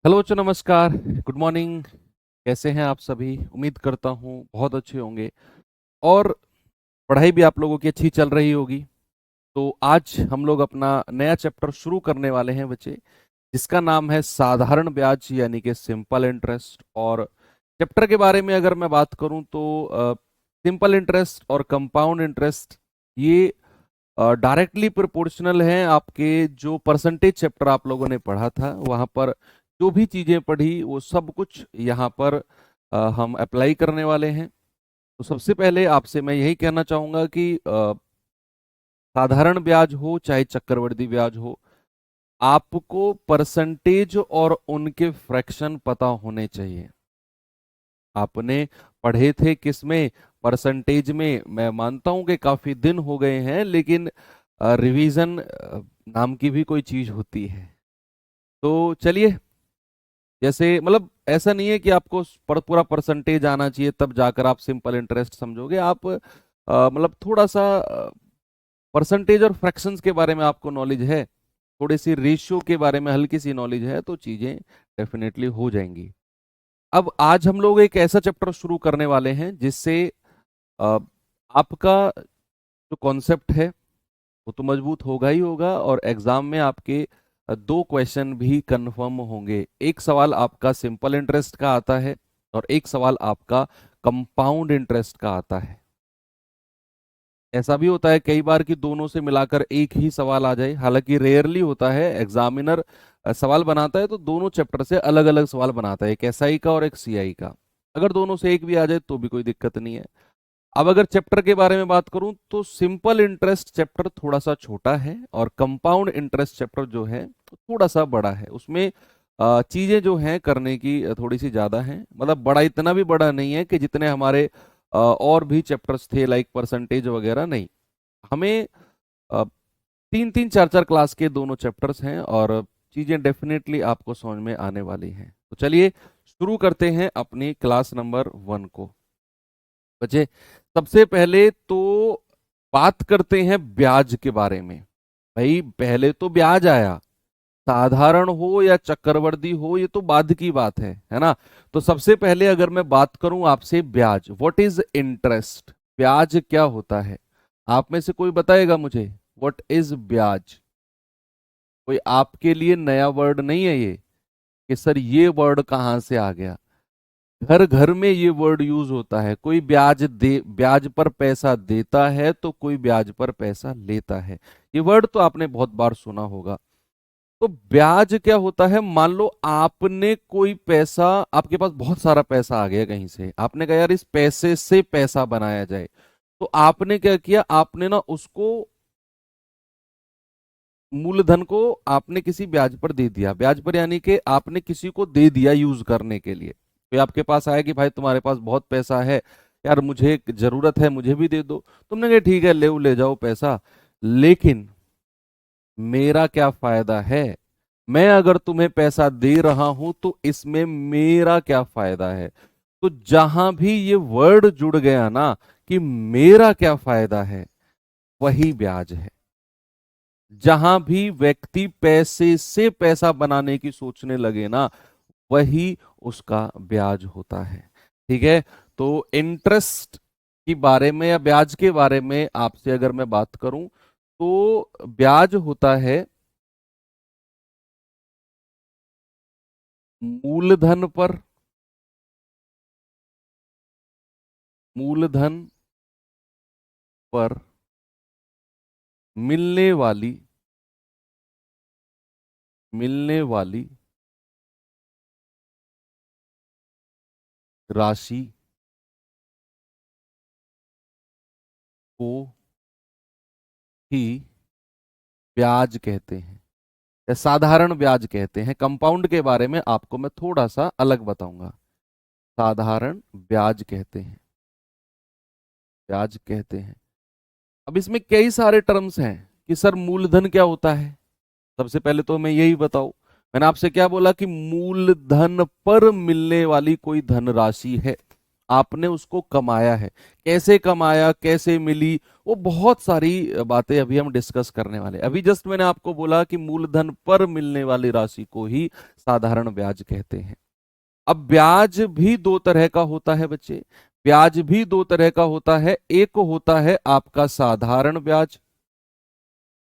Hello बच्चों, नमस्कार। Good morning. कैसे हैं आप सभी? उम्मीद करता हूँ बहुत अच्छे होंगे और पढ़ाई भी आप लोगों की अच्छी चल रही होगी। तो आज हम लोग अपना नया चैप्टर शुरू करने वाले हैं बच्चे, जिसका नाम है साधारण ब्याज यानी कि सिंपल इंटरेस्ट। और चैप्टर के बारे में अगर मैं बात करूं तो सिंपल इंटरेस्ट और कंपाउंड इंटरेस्ट ये डायरेक्टली प्रोपोर्शनल हैं। आपके जो परसेंटेज चैप्टर आप लोगों ने पढ़ा था वहां पर जो भी चीजें पढ़ी वो सब कुछ यहाँ पर हम अप्लाई करने वाले हैं। तो सबसे पहले आपसे मैं यही कहना चाहूंगा कि साधारण ब्याज हो चाहे चक्रवृद्धि ब्याज हो, आपको परसेंटेज और उनके फ्रैक्शन पता होने चाहिए। आपने पढ़े थे किस में? परसेंटेज में। मैं मानता हूं कि काफी दिन हो गए हैं, लेकिन रिवीजन नाम की भी कोई चीज होती है। तो चलिए, जैसे मतलब ऐसा नहीं है कि आपको पूरा परसेंटेज आना चाहिए तब जाकर आप सिंपल इंटरेस्ट समझोगे। आप मतलब थोड़ा सा परसेंटेज और फ्रैक्शंस के बारे में आपको नॉलेज है, थोड़ी सी रेशियो के बारे में हल्की सी नॉलेज है, तो चीजें डेफिनेटली हो जाएंगी। अब आज हम लोग एक ऐसा चैप्टर शुरू करने वाले हैं जिससे अ, आपका जो कॉन्सेप्ट है वो तो मजबूत होगा ही होगा, और एग्जाम में आपके दो क्वेश्चन भी कंफर्म होंगे। एक सवाल आपका सिंपल इंटरेस्ट का आता है और एक सवाल आपका कंपाउंड इंटरेस्ट का आता है। ऐसा भी होता है कई बार कि दोनों से मिलाकर एक ही सवाल आ जाए, हालांकि रेयरली होता है। एग्जामिनर सवाल बनाता है तो दोनों चैप्टर से अलग अलग सवाल बनाता है, एक एसआई का और एक सीआई का। अगर दोनों से एक भी आ जाए तो भी कोई दिक्कत नहीं है। अब अगर चैप्टर के बारे में बात करूं तो सिंपल इंटरेस्ट चैप्टर थोड़ा सा छोटा है और कंपाउंड इंटरेस्ट चैप्टर जो है थोड़ा सा बड़ा है। उसमें चीजें जो हैं करने की थोड़ी सी ज्यादा हैं। मतलब बड़ा इतना भी बड़ा नहीं है कि जितने हमारे और भी चैप्टर्स थे, लाइक परसेंटेज वगैरह नहीं। हमें तीन तीन चार चार क्लास के दोनों चैप्टर्स हैं और चीजें डेफिनेटली आपको समझ में आने वाली हैं। तो चलिए शुरू करते हैं अपनी क्लास नंबर 1 को। बच्चे, सबसे पहले तो बात करते हैं ब्याज के बारे में। भाई पहले तो ब्याज आया, साधारण हो या चक्रवृद्धि हो ये तो बाद की बात है ना। तो सबसे पहले अगर मैं बात करूं आपसे, ब्याज, व्हाट इज इंटरेस्ट? ब्याज क्या होता है? आप में से कोई बताएगा मुझे व्हाट इज ब्याज? कोई आपके लिए नया वर्ड नहीं है ये कि सर ये वर्ड कहाँ से आ गया। घर घर में ये वर्ड यूज होता है। कोई ब्याज पर पैसा देता है तो कोई ब्याज पर पैसा लेता है। ये वर्ड तो आपने बहुत बार सुना होगा। तो ब्याज क्या होता है? मान लो आपने कोई पैसा, आपके पास बहुत सारा पैसा आ गया कहीं से, आपने कहा यार इस पैसे से पैसा बनाया जाए। तो आपने क्या किया? आपने ना उसको, मूलधन को आपने किसी ब्याज पर दे दिया। ब्याज पर यानी कि आपने किसी को दे दिया यूज करने के लिए। कोई आपके पास आया कि भाई तुम्हारे पास बहुत पैसा है यार, मुझे जरूरत है, मुझे भी दे दो। तुमने कहा ठीक है, ले जाओ पैसा, लेकिन मेरा क्या फायदा है? मैं अगर तुम्हें पैसा दे रहा हूं तो इसमें मेरा क्या फायदा है? तो जहां भी ये वर्ड जुड़ गया ना कि मेरा क्या फायदा है, वही ब्याज है। जहां भी व्यक्ति पैसे से पैसा बनाने की सोचने लगे ना, वही उसका ब्याज होता है। ठीक है। तो इंटरेस्ट के बारे में या ब्याज के बारे में आपसे अगर मैं बात करूं तो ब्याज होता है मूलधन पर, मूलधन पर मिलने वाली, मिलने वाली राशि को ही ब्याज कहते हैं या साधारण ब्याज कहते हैं। कंपाउंड के बारे में आपको मैं थोड़ा सा अलग बताऊंगा। साधारण ब्याज कहते हैं, ब्याज कहते हैं। अब इसमें कई सारे टर्म्स हैं कि सर मूलधन क्या होता है। सबसे पहले तो मैं यही बताऊं, मैंने आपसे क्या बोला कि मूलधन पर मिलने वाली कोई धनराशि है। आपने उसको कमाया है। कैसे कमाया, कैसे मिली, वो बहुत सारी बातें अभी हम डिस्कस करने वाले हैं। अभी जस्ट मैंने आपको बोला कि मूलधन पर मिलने वाली राशि को ही साधारण ब्याज कहते हैं। अब ब्याज भी दो तरह का होता है बच्चे, ब्याज भी दो तरह का होता है। एक होता है आपका साधारण ब्याज,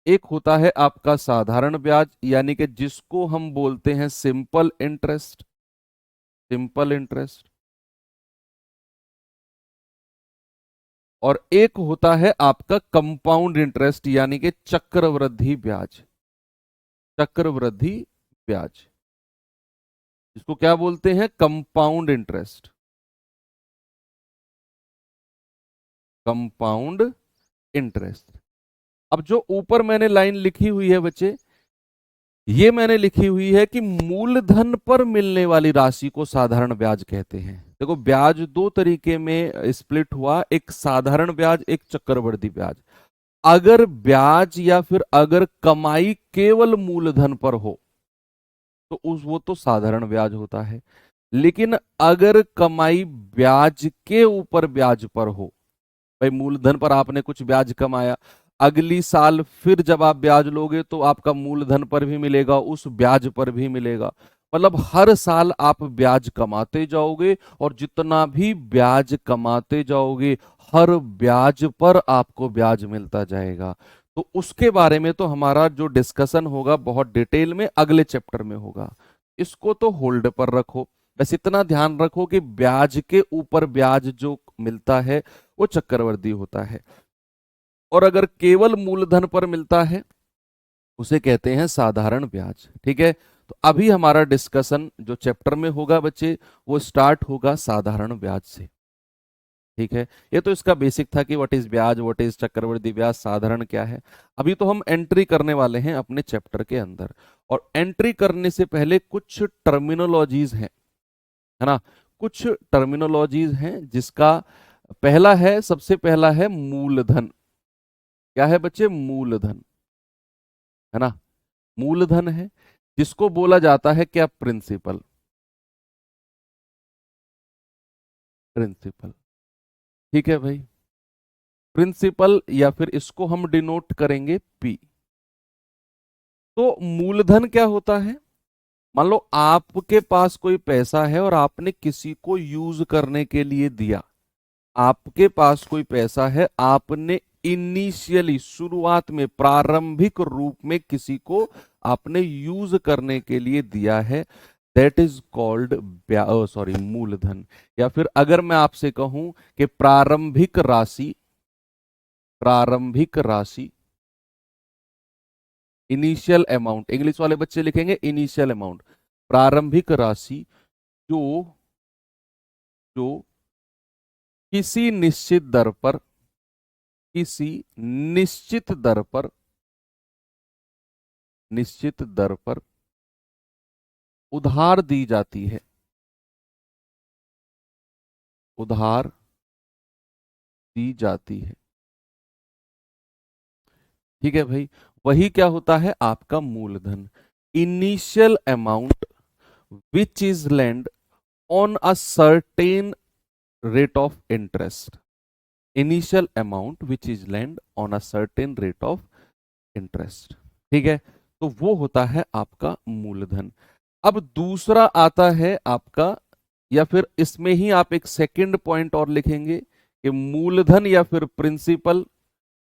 एक होता है आपका साधारण ब्याज, यानी कि जिसको हम बोलते हैं सिंपल इंटरेस्ट, सिंपल इंटरेस्ट। और एक होता है आपका कंपाउंड इंटरेस्ट, यानी कि चक्रवृद्धि ब्याज, चक्रवृद्धि ब्याज, इसको क्या बोलते हैं, कंपाउंड इंटरेस्ट, कंपाउंड इंटरेस्ट। अब जो ऊपर मैंने लाइन लिखी हुई है बच्चे, ये मैंने लिखी हुई है कि मूलधन पर मिलने वाली राशि को साधारण ब्याज कहते हैं। देखो ब्याज दो तरीके में स्प्लिट हुआ, एक साधारण ब्याज, एक चक्रवृद्धि ब्याज। अगर ब्याज या फिर अगर कमाई केवल मूलधन पर हो तो उस वो तो साधारण ब्याज होता है। लेकिन अगर कमाई ब्याज के ऊपर ब्याज पर हो, भाई मूलधन पर आपने कुछ ब्याज कमाया, अगली साल फिर जब आप ब्याज लोगे तो आपका मूलधन पर भी मिलेगा, उस ब्याज पर भी मिलेगा। मतलब हर साल आप ब्याज कमाते जाओगे और जितना भी ब्याज कमाते जाओगे हर ब्याज पर आपको ब्याज मिलता जाएगा। तो उसके बारे में तो हमारा जो डिस्कशन होगा बहुत डिटेल में अगले चैप्टर में होगा, इसको तो होल्ड पर रखो। बस इतना ध्यान रखो कि ब्याज के ऊपर ब्याज जो मिलता है वो चक्रवृद्धि होता है, और अगर केवल मूलधन पर मिलता है उसे कहते हैं साधारण ब्याज। ठीक है, तो अभी हमारा डिस्कशन जो चैप्टर में होगा बच्चे वो स्टार्ट होगा साधारण ब्याज से। ठीक है, ये तो इसका बेसिक था कि व्हाट इज ब्याज, व्हाट इज चक्रवृद्धि ब्याज, साधारण क्या है। अभी तो हम एंट्री करने वाले हैं अपने चैप्टर के अंदर, और एंट्री करने से पहले कुछ टर्मिनोलॉजीज हैं, है ना, कुछ टर्मिनोलॉजीज हैं जिसका पहला है, सबसे पहला है मूलधन। क्या है बच्चे, मूलधन, है ना, मूलधन है जिसको बोला जाता है क्या, प्रिंसिपल, प्रिंसिपल। ठीक है भाई, प्रिंसिपल या फिर इसको हम डिनोट करेंगे पी। तो मूलधन क्या होता है, मान लो आपके पास कोई पैसा है और आपने किसी को यूज करने के लिए दिया, आपके पास कोई पैसा है, आपने इनिशियली शुरुआत में प्रारंभिक रूप में किसी को आपने यूज करने के लिए दिया है, दैट इज कॉल्ड सॉरी मूलधन। या फिर अगर मैं आपसे कहूं कि प्रारंभिक राशि, प्रारंभिक राशि, इनिशियल अमाउंट, इंग्लिश वाले बच्चे लिखेंगे इनिशियल अमाउंट, प्रारंभिक राशि जो जो किसी निश्चित दर पर, किसी निश्चित दर पर, निश्चित दर पर उधार दी जाती है, उधार दी जाती है। ठीक है भाई, वही क्या होता है आपका मूलधन, initial amount which is lend on a certain rate of interest, initial amount which is lend on a certain rate of interest. ठीक है, तो वो होता है आपका मूलधन। अब दूसरा आता है आपका, या फिर इसमें ही आप एक सेकंड पॉइंट और लिखेंगे कि मूलधन या फिर प्रिंसिपल,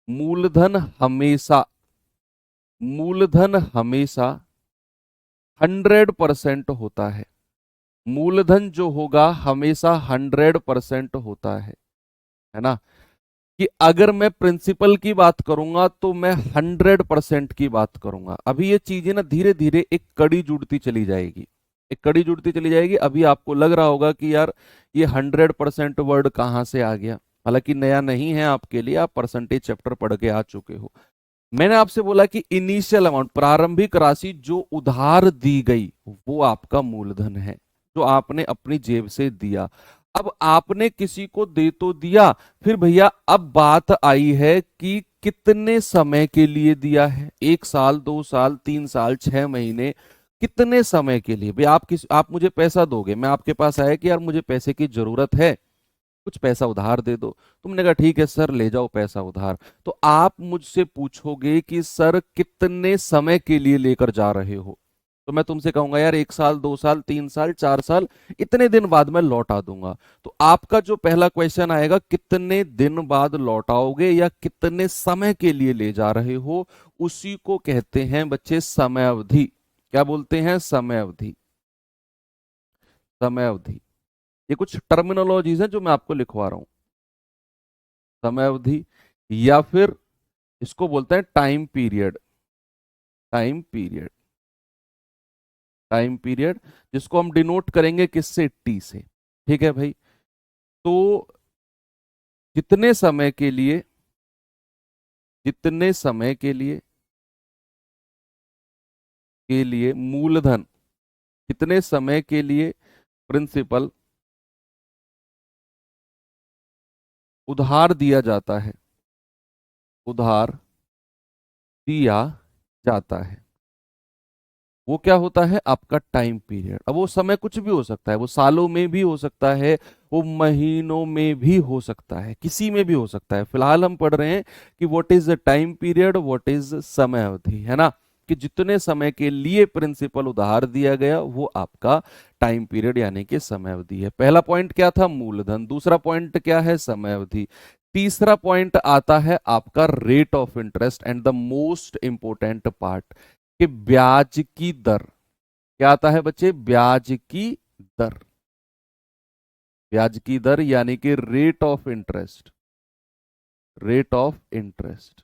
मूलधन हमेशा, मूलधन हमेशा 100% होता है, मूलधन जो होगा हमेशा 100% होता है ना, कि अगर मैं प्रिंसिपल की बात करूंगा तो मैं 100% की बात करूंगा। अभी ये चीजें ना धीरे धीरे एक कड़ी जुड़ती चली जाएगी, एक कड़ी जुड़ती चली जाएगी। अभी आपको लग रहा होगा कि यार ये 100% वर्ड कहाँ से आ गया, हालांकि नया नहीं है आपके लिए, आप परसेंटेज चैप्टर पढ़ के आ चुके हो। मैंने आपसे बोला कि इनिशियल अमाउंट, प्रारंभिक राशि जो उधार दी गई वो आपका मूलधन है, जो आपने अपनी जेब से दिया। अब आपने किसी को दे तो दिया, फिर भैया अब बात आई है कि कितने समय के लिए दिया है, 1 साल, 2 साल, 3 साल, 6 महीने, कितने समय के लिए। भाई आप मुझे पैसा दोगे, मैं आपके पास आया कि यार मुझे पैसे की जरूरत है, कुछ पैसा उधार दे दो। तुमने कहा ठीक है सर, ले जाओ पैसा उधार। तो आप मुझसे पूछोगे कि सर कितने समय के लिए लेकर जा रहे हो, तो मैं तुमसे कहूंगा यार 1 साल, 2 साल, 3 साल, 4 साल, इतने दिन बाद मैं लौटा दूंगा। तो आपका जो पहला क्वेश्चन आएगा, कितने दिन बाद लौटाओगे या कितने समय के लिए ले जा रहे हो, उसी को कहते हैं बच्चे समय अवधि। क्या बोलते हैं? समय अवधि। समय अवधि। ये कुछ टर्मिनोलॉजीज हैं जो मैं आपको लिखवा रहा हूं। समय अवधि, या फिर इसको बोलते हैं time period. Time period. Time period, जिसको हम डिनोट करेंगे किससे? टी से। ठीक है भाई। तो जितने समय के लिए, जितने समय के लिए मूलधन, कितने समय के लिए प्रिंसिपल उधार दिया जाता है, उधार दिया जाता है, वो क्या होता है? आपका टाइम पीरियड। अब वो समय कुछ भी हो सकता है, वो सालों में भी हो सकता है, वो महीनों में भी हो सकता है, किसी में भी हो सकता है। फिलहाल हम पढ़ रहे हैं कि what is the time period, what is समय अवधि, है ना? कि जितने समय के लिए प्रिंसिपल उधार दिया गया वो आपका टाइम पीरियड यानी कि समय अवधि है। पहला पॉइंट क्या था? मूलधन। दूसरा पॉइंट क्या है? समय अवधि। तीसरा पॉइंट आता है आपका rate of interest, and the most important part कि ब्याज की दर। क्या आता है बच्चे? ब्याज की दर। ब्याज की दर यानी कि rate of interest. Rate of interest.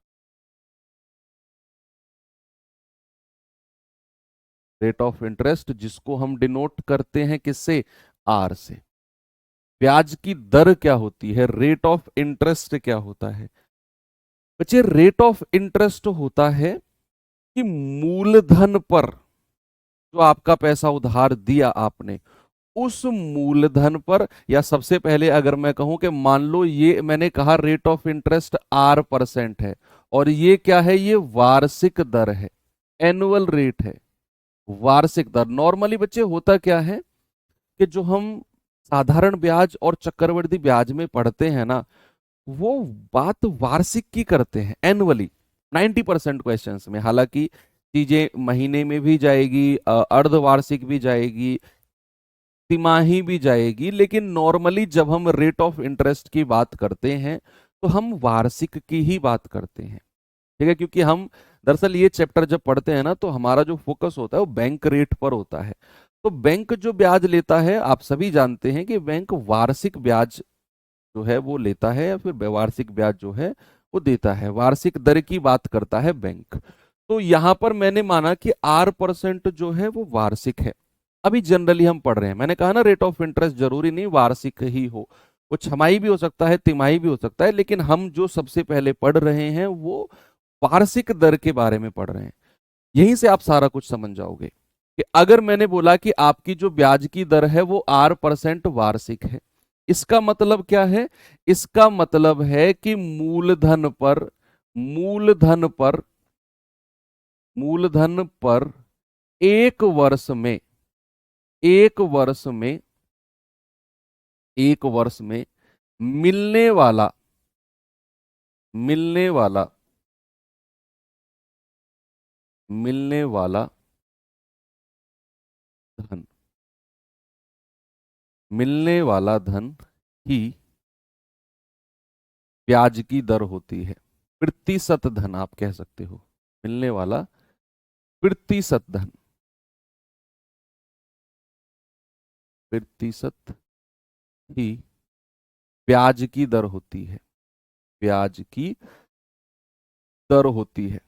Rate of interest, जिसको हम डिनोट करते हैं किससे? आर से। ब्याज की दर क्या होती है? रेट ऑफ इंटरेस्ट क्या होता है बच्चे? रेट ऑफ इंटरेस्ट होता है कि मूलधन पर, जो आपका पैसा उधार दिया आपने, उस मूलधन पर, या सबसे पहले अगर मैं कहूं कि मान लो ये मैंने कहा रेट ऑफ इंटरेस्ट R% है, और ये क्या है? ये वार्षिक दर है, एनुअल रेट है, वार्षिक दर। नॉर्मली बच्चे होता क्या है कि जो हम साधारण ब्याज और चक्रवृद्धि ब्याज में पढ़ते हैं ना, वो बात वार्षिक की करते हैं, एनुअली। 90% क्वेश्चंस में, हालांकि चीजें महीने में भी जाएगी, अर्धवार्षिक भी जाएगी, तिमाही भी जाएगी, लेकिन नॉर्मली जब हम रेट ऑफ इंटरेस्ट की बात करते हैं तो हम वार्षिक की ही बात करते हैं। ठीक है, क्योंकि हम दरअसल ये चैप्टर जब पढ़ते हैं ना, तो हमारा जो फोकस होता है वो बैंक रेट पर होता है। तो बैंक जो ब्याज लेता है, आप सभी जानते हैं कि बैंक वार्षिक ब्याज जो है वो लेता है, या फिर वार्षिक ब्याज जो है वो देता है, वार्षिक दर की बात करता है बैंक। तो यहां पर मैंने माना कि R% जो है वो वार्षिक है। अभी जनरली हम पढ़ रहे हैं, मैंने कहा ना रेट ऑफ इंटरेस्ट जरूरी नहीं वार्षिक ही हो, वो छमाही भी हो सकता है, तिमाही भी हो सकता है, लेकिन हम जो सबसे पहले पढ़ रहे हैं वो वार्षिक दर के बारे में पढ़ रहे हैं। यहीं से आप सारा कुछ समझ जाओगे कि अगर मैंने बोला कि आपकी जो ब्याज की दर है वो R% वार्षिक है, इसका मतलब क्या है? इसका मतलब है कि मूलधन पर, मूलधन पर, मूलधन पर एक वर्ष में, एक वर्ष में, एक वर्ष में मिलने वाला, मिलने वाला, मिलने वाला धन, मिलने वाला धन ही ब्याज की दर होती है। प्रतिशत धन आप कह सकते हो, मिलने वाला प्रतिशत धन, प्रतिशत ही ब्याज की दर होती है, ब्याज की दर होती है।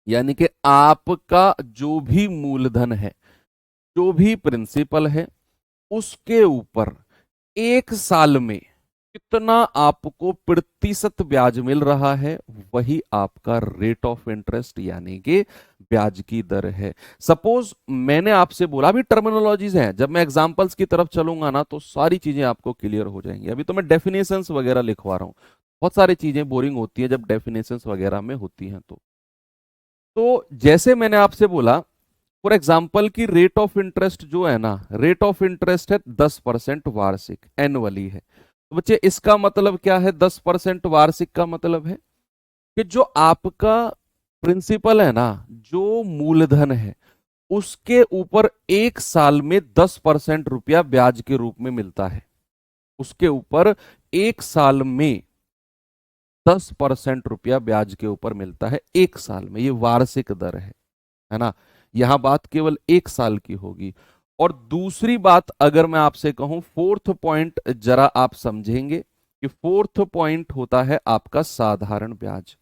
यानी कि आपका जो भी मूलधन है, जो भी प्रिंसिपल है, उसके ऊपर एक साल में कितना आपको प्रतिशत ब्याज मिल रहा है, वही आपका रेट ऑफ इंटरेस्ट यानी कि ब्याज की दर है। सपोज मैंने आपसे बोला, अभी टर्मिनोलॉजीज हैं, जब मैं एग्जांपल्स की तरफ चलूंगा ना तो सारी चीजें आपको क्लियर हो जाएंगी। अभी तो मैं डेफिनेशंस वगैरह लिखवा रहा हूं, बहुत सारी चीजें बोरिंग होती है जब डेफिनेशंस वगैरह में होती हैं। तो जैसे मैंने आपसे बोला फॉर एग्जाम्पल की रेट ऑफ इंटरेस्ट जो है ना, रेट ऑफ इंटरेस्ट है 10% वार्षिक, एनुअली है। तो बच्चे इसका मतलब क्या है? 10% वार्षिक का मतलब है कि जो आपका प्रिंसिपल है ना, जो मूलधन है, उसके ऊपर एक साल में 10% रुपया ब्याज के रूप में मिलता है। उसके ऊपर एक साल में 10% रुपया ब्याज के ऊपर मिलता है एक साल में। ये वार्षिक दर है ना। यहां बात केवल एक साल की होगी। और दूसरी बात अगर मैं आपसे कहूं, फोर्थ पॉइंट जरा आप समझेंगे कि फोर्थ पॉइंट होता है आपका साधारण ब्याज।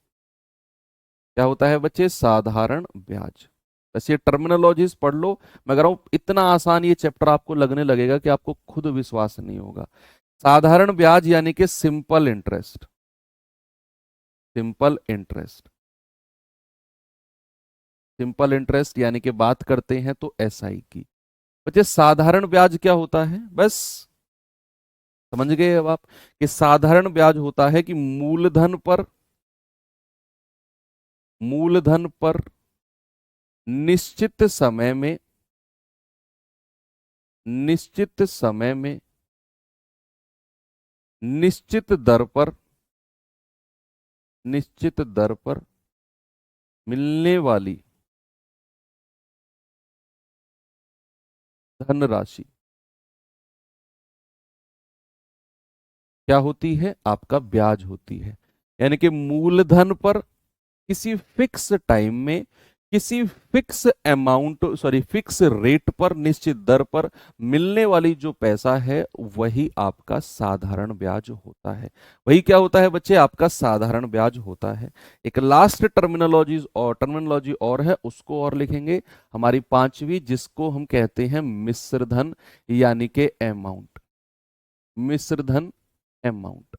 क्या होता है बच्चे? साधारण ब्याज। वैसे ये टर्मिनोलॉजीज पढ़ लो। मैं कह रहा हूं इतना आसान ये चैप्टर आपको लगने लगेगा कि आपको खुद विश्वास नहीं होगा। साधारण ब्याज यानी कि simple interest. Simple interest. Simple interest यानी कि बात करते हैं तो एसआई की। बच्चे साधारण ब्याज क्या होता है? बस समझ गए अब आप कि साधारण ब्याज होता है कि मूलधन पर निश्चित समय में निश्चित समय में निश्चित दर पर निश्चित दर पर मिलने वाली धनराशि क्या होती है? आपका ब्याज होती है। यानी कि मूलधन पर किसी फिक्स टाइम में, किसी fix amount, sorry fix rate पर, निश्चित दर पर मिलने वाली जो पैसा है वही आपका साधारण ब्याज होता है। वही क्या होता है बच्चे? आपका साधारण ब्याज होता है। एक लास्ट टर्मिनोलॉजी और है, उसको और लिखेंगे, हमारी पांचवी, जिसको हम कहते हैं मिश्र धन यानी कि अमाउंट। मिश्र धन अमाउंट।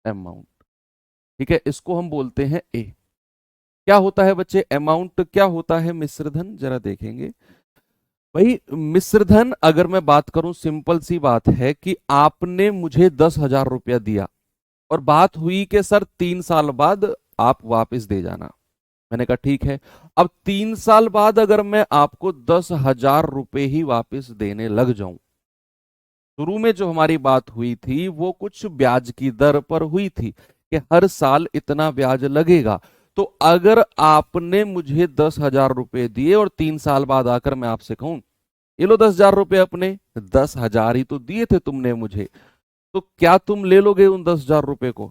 अमाउंट, ठीक है, इसको हम बोलते हैं ए। क्या होता है बच्चे अमाउंट? क्या होता है मिश्रधन? जरा देखेंगे। भाई मिश्रधन अगर मैं बात करूं, सिंपल सी बात है कि आपने मुझे 10,000 रुपया दिया और बात हुई कि सर 3 साल बाद आप वापस दे जाना। मैंने कहा ठीक है। अब 3 साल बाद अगर मैं आपको 10,000 रुपए ही वापस देने लग जाऊं, शुरू में जो हमारी बात हुई थी वो कुछ ब्याज की दर पर हुई थी कि हर साल इतना ब्याज लगेगा। तो अगर आपने मुझे 10,000 रुपए दिए और 3 साल बाद आकर मैं आपसे कहूं ये लो 10,000 रुपए, अपने 10,000 ही तो दिए थे तुमने मुझे, तो क्या तुम ले लोगे उन 10,000 रुपए को?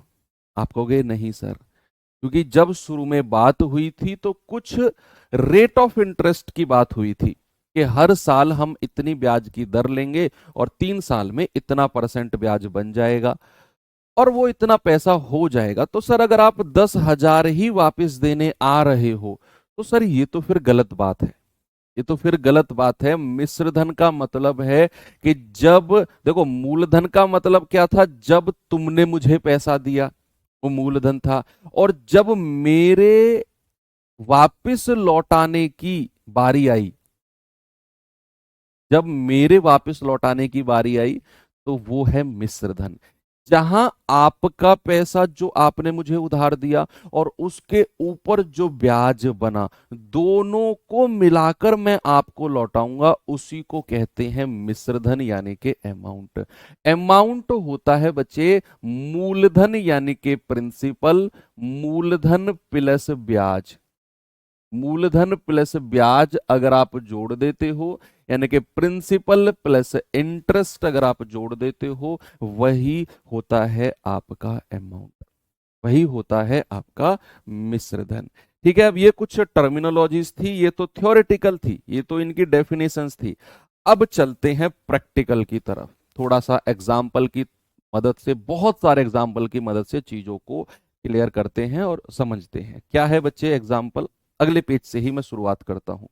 आप कहोगे नहीं सर, क्योंकि जब शुरू में बात हुई थी तो कुछ रेट ऑफ इंटरेस्ट की बात हुई थी कि हर साल हम इतनी ब्याज की दर लेंगे और 3 साल में इतना परसेंट ब्याज बन जाएगा और वो इतना पैसा हो जाएगा। तो सर अगर आप 10,000 ही वापस देने आ रहे हो तो सर ये तो फिर गलत बात है। ये तो फिर गलत बात है। मिश्रधन का मतलब है कि जब, देखो मूलधन का मतलब क्या था? जब तुमने मुझे पैसा दिया वो मूलधन था, और जब मेरे वापस लौटाने की बारी आई, जब मेरे वापस लौटाने की बारी आई तो वो है मिश्रधन। जहां आपका पैसा जो आपने मुझे उधार दिया और उसके ऊपर जो ब्याज बना, दोनों को मिलाकर मैं आपको लौटाऊंगा, उसी को कहते हैं मिश्रधन यानी कि अमाउंट। अमाउंट होता है बच्चे मूलधन यानी कि प्रिंसिपल, मूलधन प्लस ब्याज। मूलधन प्लस ब्याज अगर आप जोड़ देते हो, यानी कि प्रिंसिपल प्लस इंटरेस्ट अगर आप जोड़ देते हो, वही होता है आपका अमाउंट, वही होता है आपका मिश्रधन। ठीक है, अब ये कुछ टर्मिनोलॉजीज थी, ये तो थ्योरेटिकल थी, ये तो इनकी डेफिनेशंस थी। अब चलते हैं प्रैक्टिकल की तरफ, थोड़ा सा एग्जाम्पल की मदद से, बहुत सारे एग्जाम्पल की मदद से चीजों को क्लियर करते हैं और समझते हैं। क्या है बच्चे एग्जाम्पल? अगले पेज से ही मैं शुरुआत करता हूं।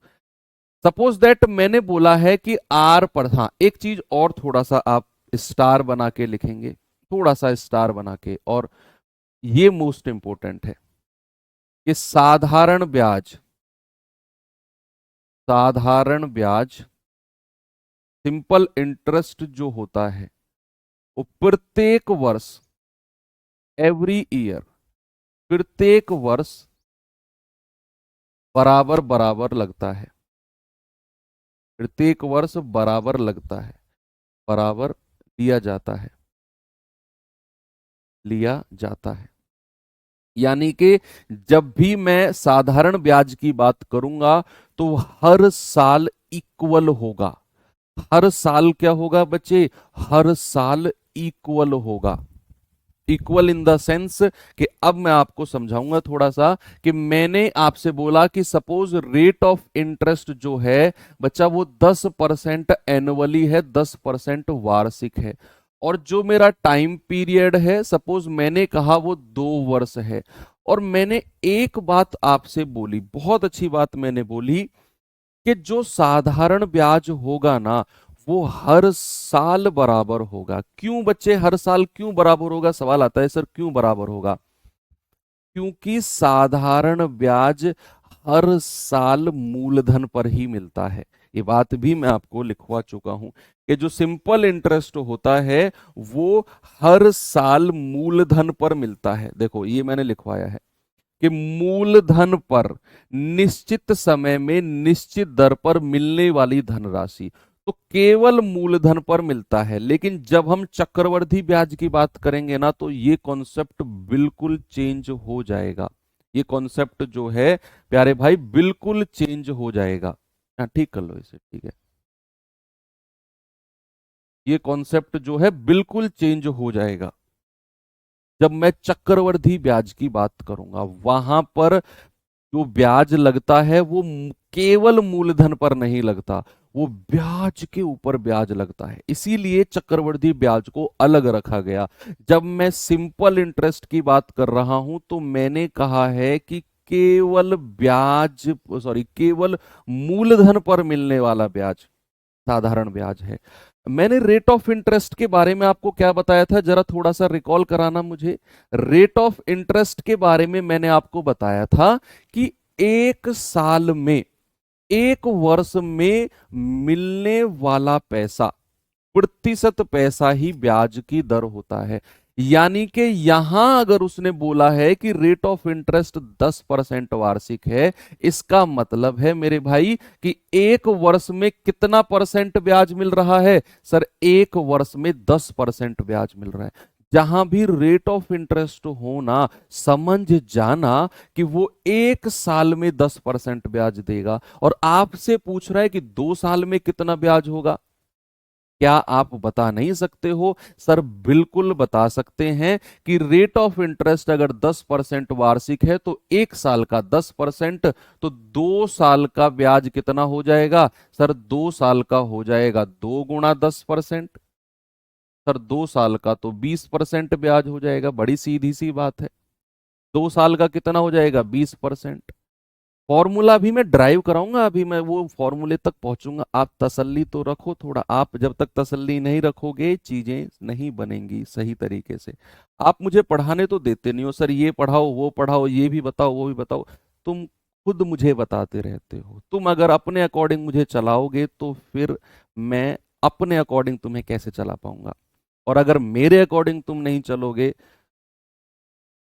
सपोज दैट मैंने बोला है कि आर पर, हाँ एक चीज और थोड़ा सा आप स्टार बना के लिखेंगे, थोड़ा सा स्टार बना के, और ये मोस्ट इंपॉर्टेंट है कि साधारण ब्याज सिंपल इंटरेस्ट जो होता है वो प्रत्येक वर्ष, एवरी ईयर, प्रत्येक वर्ष बराबर बराबर लगता है। प्रत्येक वर्ष बराबर लगता है, बराबर लिया जाता है, लिया जाता है। यानी कि जब भी मैं साधारण ब्याज की बात करूंगा तो हर साल इक्वल होगा। हर साल क्या होगा बच्चे? हर साल इक्वल होगा। इक्वल इन द सेंस कि अब मैं आपको समझाऊंगा थोड़ा सा कि मैंने आपसे बोला कि सपोज रेट ऑफ इंटरेस्ट जो है बच्चा वो 10% एनुअली है, 10% वार्षिक है। और जो मेरा टाइम पीरियड है सपोज मैंने कहा वो 2 वर्ष है। और मैंने एक बात आपसे बोली, बहुत अच्छी बात मैंने बोली, कि जो साधारण ब्याज होगा ना वो हर साल बराबर होगा। क्यों बच्चे हर साल क्यों बराबर होगा? सवाल आता है सर क्यों बराबर होगा? क्योंकि साधारण ब्याज हर साल मूलधन पर ही मिलता है। ये बात भी मैं आपको लिखवा चुका हूं कि जो सिंपल इंटरेस्ट होता है वो हर साल मूलधन पर मिलता है। देखो ये मैंने लिखवाया है कि मूलधन पर निश्चित समय में निश्चित दर पर मिलने वाली धनराशि तो केवल मूलधन पर मिलता है। लेकिन जब हम चक्रवृद्धि ब्याज की बात करेंगे ना तो ये कॉन्सेप्ट बिल्कुल चेंज हो जाएगा। ये कॉन्सेप्ट जो है प्यारे भाई बिल्कुल चेंज हो जाएगा। हाँ ठीक कर लो इसे, ठीक है। ये कॉन्सेप्ट जो है बिल्कुल चेंज हो जाएगा जब मैं चक्रवृद्धि ब्याज की बात करूंगा। वहां पर जो ब्याज लगता है वो केवल मूलधन पर नहीं लगता, वो ब्याज के ऊपर ब्याज लगता है। इसीलिए चक्रवृद्धि ब्याज को अलग रखा गया। जब मैं सिंपल इंटरेस्ट की बात कर रहा हूं तो मैंने कहा है कि केवल ब्याज, सॉरी, केवल मूलधन पर मिलने वाला ब्याज साधारण ब्याज है। मैंने रेट ऑफ इंटरेस्ट के बारे में आपको क्या बताया था? जरा थोड़ा सा रिकॉल कराना मुझे। रेट ऑफ इंटरेस्ट के बारे में मैंने आपको बताया था कि एक साल में, एक वर्ष में मिलने वाला पैसा, प्रतिशत पैसा ही ब्याज की दर होता है। यानी कि यहां अगर उसने बोला है कि रेट ऑफ इंटरेस्ट 10% वार्षिक है, इसका मतलब है मेरे भाई कि एक वर्ष में कितना परसेंट ब्याज मिल रहा है? सर एक वर्ष में 10% ब्याज मिल रहा है। जहां भी रेट ऑफ इंटरेस्ट हो ना, समझ जाना कि वो एक साल में 10% ब्याज देगा। और आपसे पूछ रहा है कि 2 साल में कितना ब्याज होगा, क्या आप बता नहीं सकते हो? सर बिल्कुल बता सकते हैं कि रेट ऑफ इंटरेस्ट अगर 10% वार्षिक है तो एक साल का 10%, तो 2 साल का ब्याज कितना हो जाएगा? सर 2 साल का हो जाएगा 2 गुणा 10%। सर 2 साल का तो 20% ब्याज हो जाएगा। बड़ी सीधी सी बात है। 2 साल का कितना हो जाएगा? 20%। फॉर्मूला भी मैं ड्राइव कराऊंगा, अभी मैं वो फॉर्मूले तक पहुंचूंगा। आप तसल्ली तो रखो थोड़ा। आप जब तक तसल्ली नहीं रखोगे चीजें नहीं बनेंगी सही तरीके से। आप मुझे पढ़ाने तो देते नहीं हो, सर ये पढ़ाओ वो पढ़ाओ, ये भी बताओ वो भी बताओ। तुम खुद मुझे बताते रहते हो। तुम अगर अपने अकॉर्डिंग मुझे चलाओगे तो फिर मैं अपने अकॉर्डिंग तुम्हें कैसे चला पाऊंगा? और अगर मेरे अकॉर्डिंग तुम नहीं चलोगे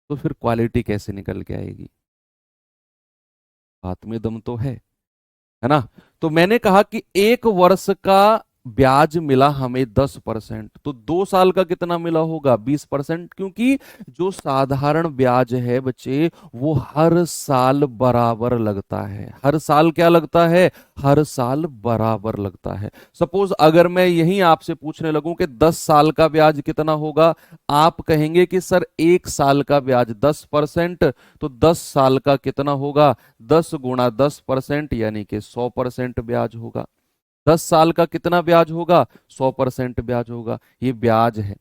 तो फिर क्वालिटी कैसे निकल के आएगी? बात में दम तो है ना? तो मैंने कहा कि एक वर्ष का ब्याज मिला हमें 10%, तो 2 साल का कितना मिला होगा? 20%। क्योंकि जो साधारण ब्याज है बच्चे वो हर साल बराबर लगता है। हर साल क्या लगता है? हर साल बराबर लगता है। सपोज अगर मैं यही आपसे पूछने लगूं कि 10 साल का ब्याज कितना होगा, आप कहेंगे कि सर एक साल का ब्याज 10%, तो 10 साल का कितना होगा? 10 गुणा 10% यानी कि 100% ब्याज होगा। 10 साल का कितना ब्याज होगा? 100% ब्याज होगा। ये ब्याज है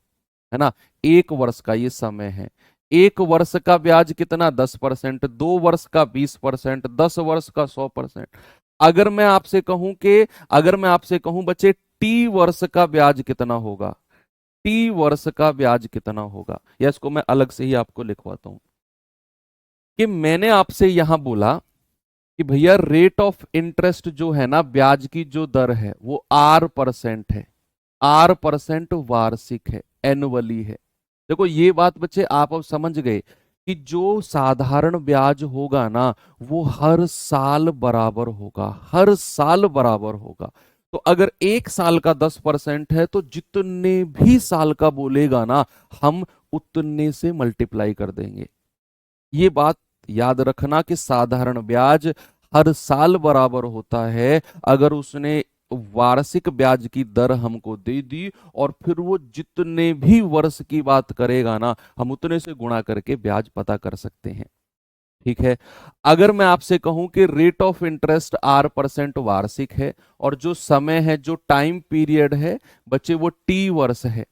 ना? एक वर्ष का ये समय है। एक वर्ष का ब्याज कितना? 10%। 2 वर्ष का 20%। 10 वर्ष का 100%। अगर मैं आपसे कहूं कि, अगर मैं आपसे कहूं बच्चे टी वर्ष का ब्याज कितना होगा? टी वर्ष का ब्याज कितना होगा? या इसको मैं अलग से ही आपको लिखवाता हूं कि मैंने आपसे यहां बोला कि भैया रेट ऑफ इंटरेस्ट जो है ना, ब्याज की जो दर है वो R% है। R% वार्षिक है, एनुअली है। देखो ये बात बच्चे आप अब समझ गए कि जो साधारण ब्याज होगा ना वो हर साल बराबर होगा, हर साल बराबर होगा। तो अगर 1 साल का 10% है तो जितने भी साल का बोलेगा ना, हम उतने से मल्टीप्लाई कर देंगे। ये बात याद रखना कि साधारण ब्याज हर साल बराबर होता है। अगर उसने वार्षिक ब्याज की दर हमको दे दी और फिर वो जितने भी वर्ष की बात करेगा ना, हम उतने से गुणा करके ब्याज पता कर सकते हैं। ठीक है। अगर मैं आपसे कहूं कि रेट ऑफ इंटरेस्ट R% वार्षिक है और जो समय है, जो टाइम पीरियड है बच्चे, वो T वर्ष है,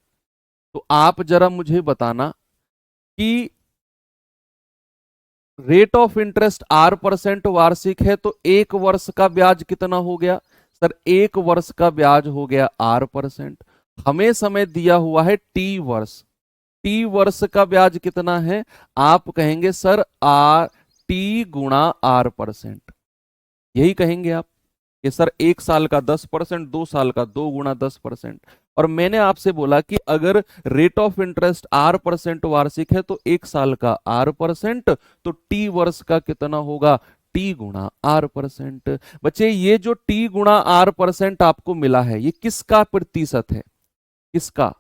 तो आप जरा मुझे बताना कि रेट ऑफ इंटरेस्ट R% वार्षिक है तो 1 वर्ष का ब्याज कितना हो गया? सर 1 वर्ष का ब्याज हो गया R%। हमें समय दिया हुआ है T वर्ष। T वर्ष का ब्याज कितना है? आप कहेंगे सर T गुणा R%। यही कहेंगे आप कि सर 1 साल का 10%, 2 साल का 2 गुणा 10%। और मैंने आपसे बोला कि अगर रेट ऑफ इंटरेस्ट R% वार्षिक है तो 1 साल का R%, तो T वर्ष का कितना होगा? T गुणा R%। बच्चे ये जो T गुणा R% आपको मिला है, ये किसका प्रतिशत है? किसका?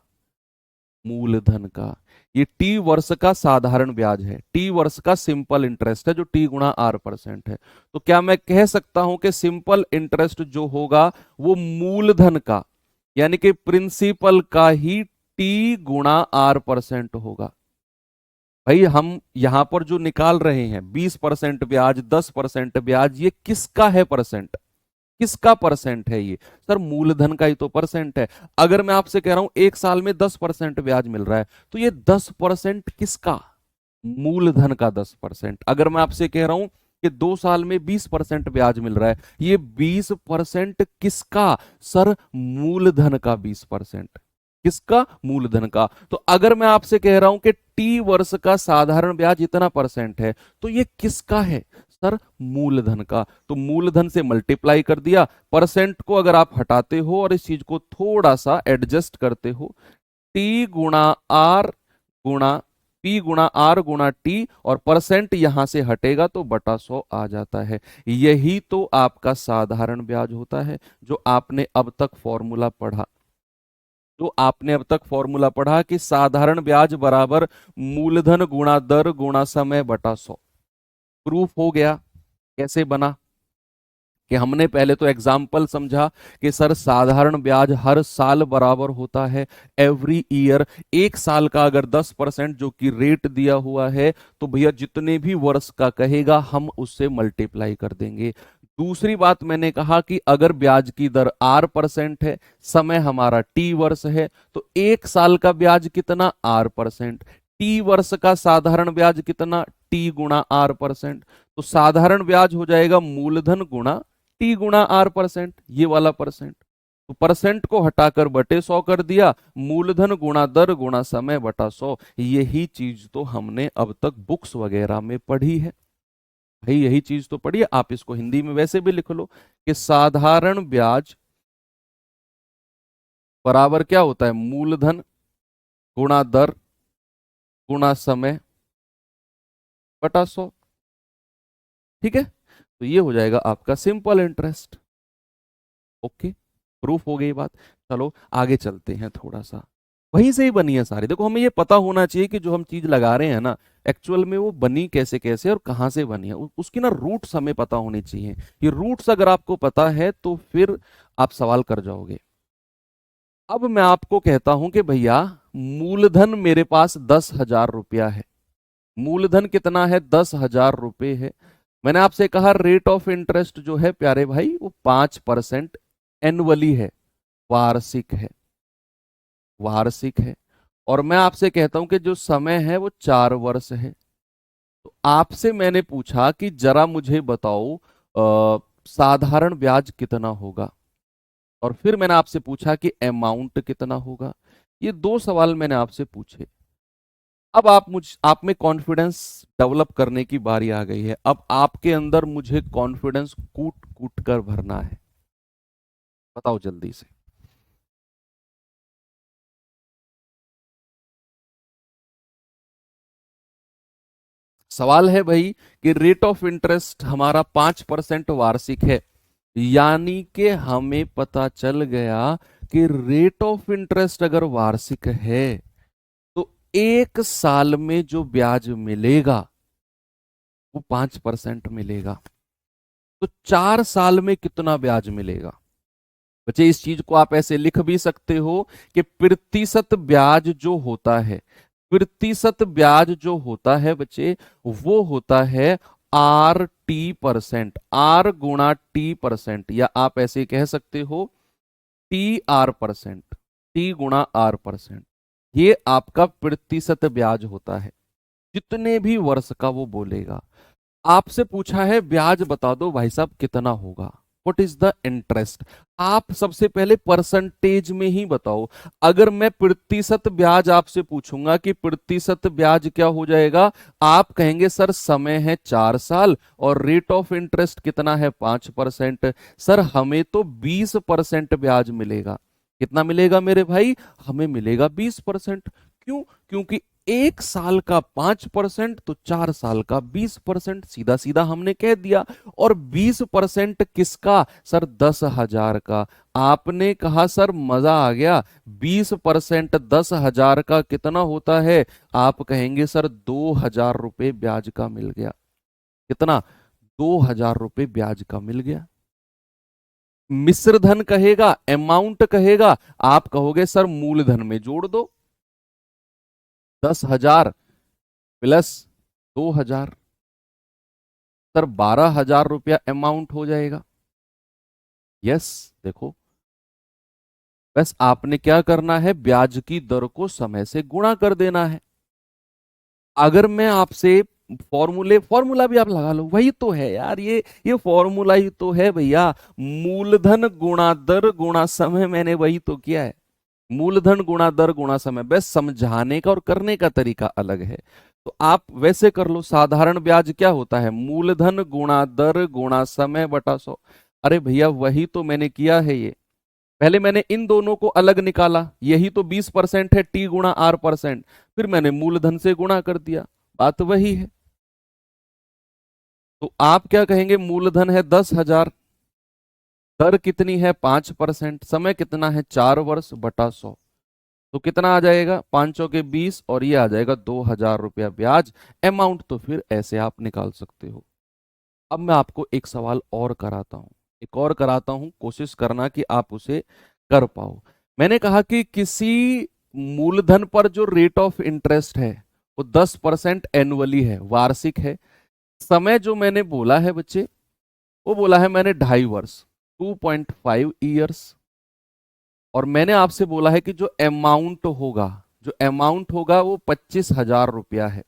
मूलधन का। ये T वर्ष का साधारण ब्याज है, T वर्ष का सिंपल इंटरेस्ट है जो T गुणा R% है। तो क्या मैं कह सकता हूं कि सिंपल इंटरेस्ट जो होगा वो मूलधन का, यानी कि प्रिंसिपल का ही T गुणा R% होगा? भाई हम यहां पर जो निकाल रहे हैं 20% ब्याज, 10% ब्याज, ये किसका है परसेंट? किसका परसेंट है ये? सर मूलधन का ही तो परसेंट है। अगर मैं आपसे कह रहा हूं 1 साल में 10% ब्याज मिल रहा है, तो ये 10% किसका? मूलधन का 10%। अगर मैं आपसे कह रहा हूं कि 2 साल में 20% ब्याज मिल रहा है, ये 20% किसका? सर मूलधन का 20%। किसका? मूलधन का। तो अगर मैं आपसे कह रहा हूं कि T वर्ष का साधारण ब्याज इतना परसेंट है, तो ये किसका है? सर मूलधन का। तो मूलधन से मल्टीप्लाई कर दिया। परसेंट को अगर आप हटाते हो और इस चीज को थोड़ा सा एडजस्ट करते हो, T गुणा आर गुणा P गुणा R गुणा T, और परसेंट यहां से हटेगा तो बटा 100 आ जाता है। यही तो आपका साधारण ब्याज होता है, जो आपने अब तक फॉर्मूला पढ़ा। तो आपने अब तक फॉर्मूला पढ़ा कि साधारण ब्याज बराबर मूलधन गुणा दर गुणा समय बटा 100। प्रूफ हो गया। कैसे बना? कि हमने पहले तो एग्जाम्पल समझा कि सर साधारण ब्याज हर साल बराबर होता है, एवरी ईयर। 1 साल का अगर 10% जो कि रेट दिया हुआ है, तो भैया जितने भी वर्ष का कहेगा हम उससे मल्टीप्लाई कर देंगे। दूसरी बात मैंने कहा कि अगर ब्याज की दर R% है, समय हमारा T वर्ष है, तो 1 साल का ब्याज कितना? R%। T वर्ष का साधारण ब्याज कितना? T गुणा R%। तो साधारण ब्याज हो जाएगा मूलधन गुणा T गुणा R%, ये वाला परसेंट। तो परसेंट को हटाकर बटे 100 कर दिया, मूलधन गुणा दर गुणा समय बटा 100। यही चीज तो हमने अब तक बुक्स वगैरह में पढ़ी है। भाई यही चीज तो पढ़ी है। आप इसको हिंदी में वैसे भी लिख लो कि साधारण ब्याज बराबर क्या होता है? मूलधन गुणा दर गुणा समय बटा 100। ठीक है। तो ये हो जाएगा आपका सिंपल इंटरेस्ट। ओके, प्रूफ हो गई बात। चलो आगे चलते हैं थोड़ा सा। वहीं से ही बनी है सारी। देखो हमें ये पता होना चाहिए कि जो हम चीज लगा रहे हैं ना, एक्चुअल में वो बनी कैसे कैसे और कहाँ से बनी है, उसकी ना रूट्स हमें पता होनी चाहिए। ये रूट्स अगर आपको पता है तो फिर आप सवाल कर जाओगे। अब मैं आपको कहता हूं कि भैया मूलधन मेरे पास 10,000 रुपया है। मूलधन कितना है? 10,000 रुपये है। मैंने आपसे कहा रेट ऑफ इंटरेस्ट जो है प्यारे भाई वो 5% एनुअली है, वार्षिक है। वार्षिक है। और मैं आपसे कहता हूं कि जो समय है वो 4 वर्ष है। तो आपसे मैंने पूछा कि जरा मुझे बताओ साधारण ब्याज कितना होगा, और फिर मैंने आपसे पूछा कि अमाउंट कितना होगा। ये 2 सवाल मैंने आपसे पूछे। अब आप में कॉन्फिडेंस डेवलप करने की बारी आ गई है। अब आपके अंदर मुझे कॉन्फिडेंस कूट कूट कर भरना है। बताओ जल्दी से। सवाल है भाई कि रेट ऑफ इंटरेस्ट हमारा 5% वार्षिक है, यानी कि हमें पता चल गया कि रेट ऑफ इंटरेस्ट अगर वार्षिक है तो 1 साल में जो ब्याज मिलेगा वो 5% मिलेगा। तो 4 साल में कितना ब्याज मिलेगा? बच्चे इस चीज को आप ऐसे लिख भी सकते हो कि प्रतिशत ब्याज जो होता है, प्रतिशत ब्याज जो होता है बच्चे, वो होता है RT%, R गुणा T%, या आप ऐसे कह सकते हो TR%, T गुणा R%। ये आपका प्रतिशत ब्याज होता है, जितने भी वर्ष का वो बोलेगा। आपसे पूछा है ब्याज बता दो भाई साहब कितना होगा, व्हाट इज द इंटरेस्ट। आप सबसे पहले परसेंटेज में ही बताओ। अगर मैं प्रतिशत ब्याज आपसे पूछूंगा कि प्रतिशत ब्याज क्या हो जाएगा, आप कहेंगे सर समय है 4 साल और रेट ऑफ इंटरेस्ट कितना है 5%। सर हमें तो 20% ब्याज मिलेगा। कितना मिलेगा मेरे भाई? हमें मिलेगा 20%। क्यों? क्योंकि 1 साल का 5% तो 4 साल का 20%, सीधा सीधा हमने कह दिया। और 20% किसका? सर 10,000 का। आपने कहा सर मजा आ गया, 20% 10,000 का कितना होता है? आप कहेंगे सर 2,000 रुपये ब्याज का मिल गया। कितना? 2,000 रुपये ब्याज का मिल गया। मिश्र धन कहेगा, अमाउंट कहेगा, आप कहोगे सर मूलधन में जोड़ दो, 10,000 प्लस 2,000, सर 12,000 रुपया अमाउंट हो जाएगा। यस, देखो बस आपने क्या करना है, ब्याज की दर को समय से गुणा कर देना है। अगर मैं आपसे फॉर्मूला भी आप लगा लो, वही तो है यार, ये फॉर्मूला ही तो है भैया। मूलधन गुणा दर गुणा समय, मैंने वही तो किया है। मूलधन गुणा दर गुणा समय, बस समझाने का और करने का तरीका अलग है। तो आप वैसे कर लो, साधारण ब्याज क्या होता है? मूलधन गुणा दर गुणा समय बटा 100। अरे भैया वही तो मैंने किया है। ये पहले मैंने इन दोनों को अलग निकाला, यही तो 20% है, T गुणा R%, फिर मैंने मूलधन से गुणा कर दिया, बात वही है। तो आप क्या कहेंगे? मूलधन है 10,000, दर कितनी है 5%, समय कितना है 4 वर्ष बटा 100, तो कितना आ जाएगा? 500 के 20 और ये आ जाएगा 2,000 रुपया ब्याज। अमाउंट तो फिर ऐसे आप निकाल सकते हो। अब मैं आपको एक सवाल और कराता हूं, एक और कराता हूं, कोशिश करना कि आप उसे कर पाओ। मैंने कहा कि किसी मूलधन पर जो रेट ऑफ इंटरेस्ट है वो 10% एनुअली है, वार्षिक है। समय जो मैंने बोला है बच्चे, वो बोला है मैंने 2.5 वर्ष, 2.5 ईयर्स। और मैंने आपसे बोला है कि जो अमाउंट होगा, जो अमाउंट होगा वो 25,000 रुपया है।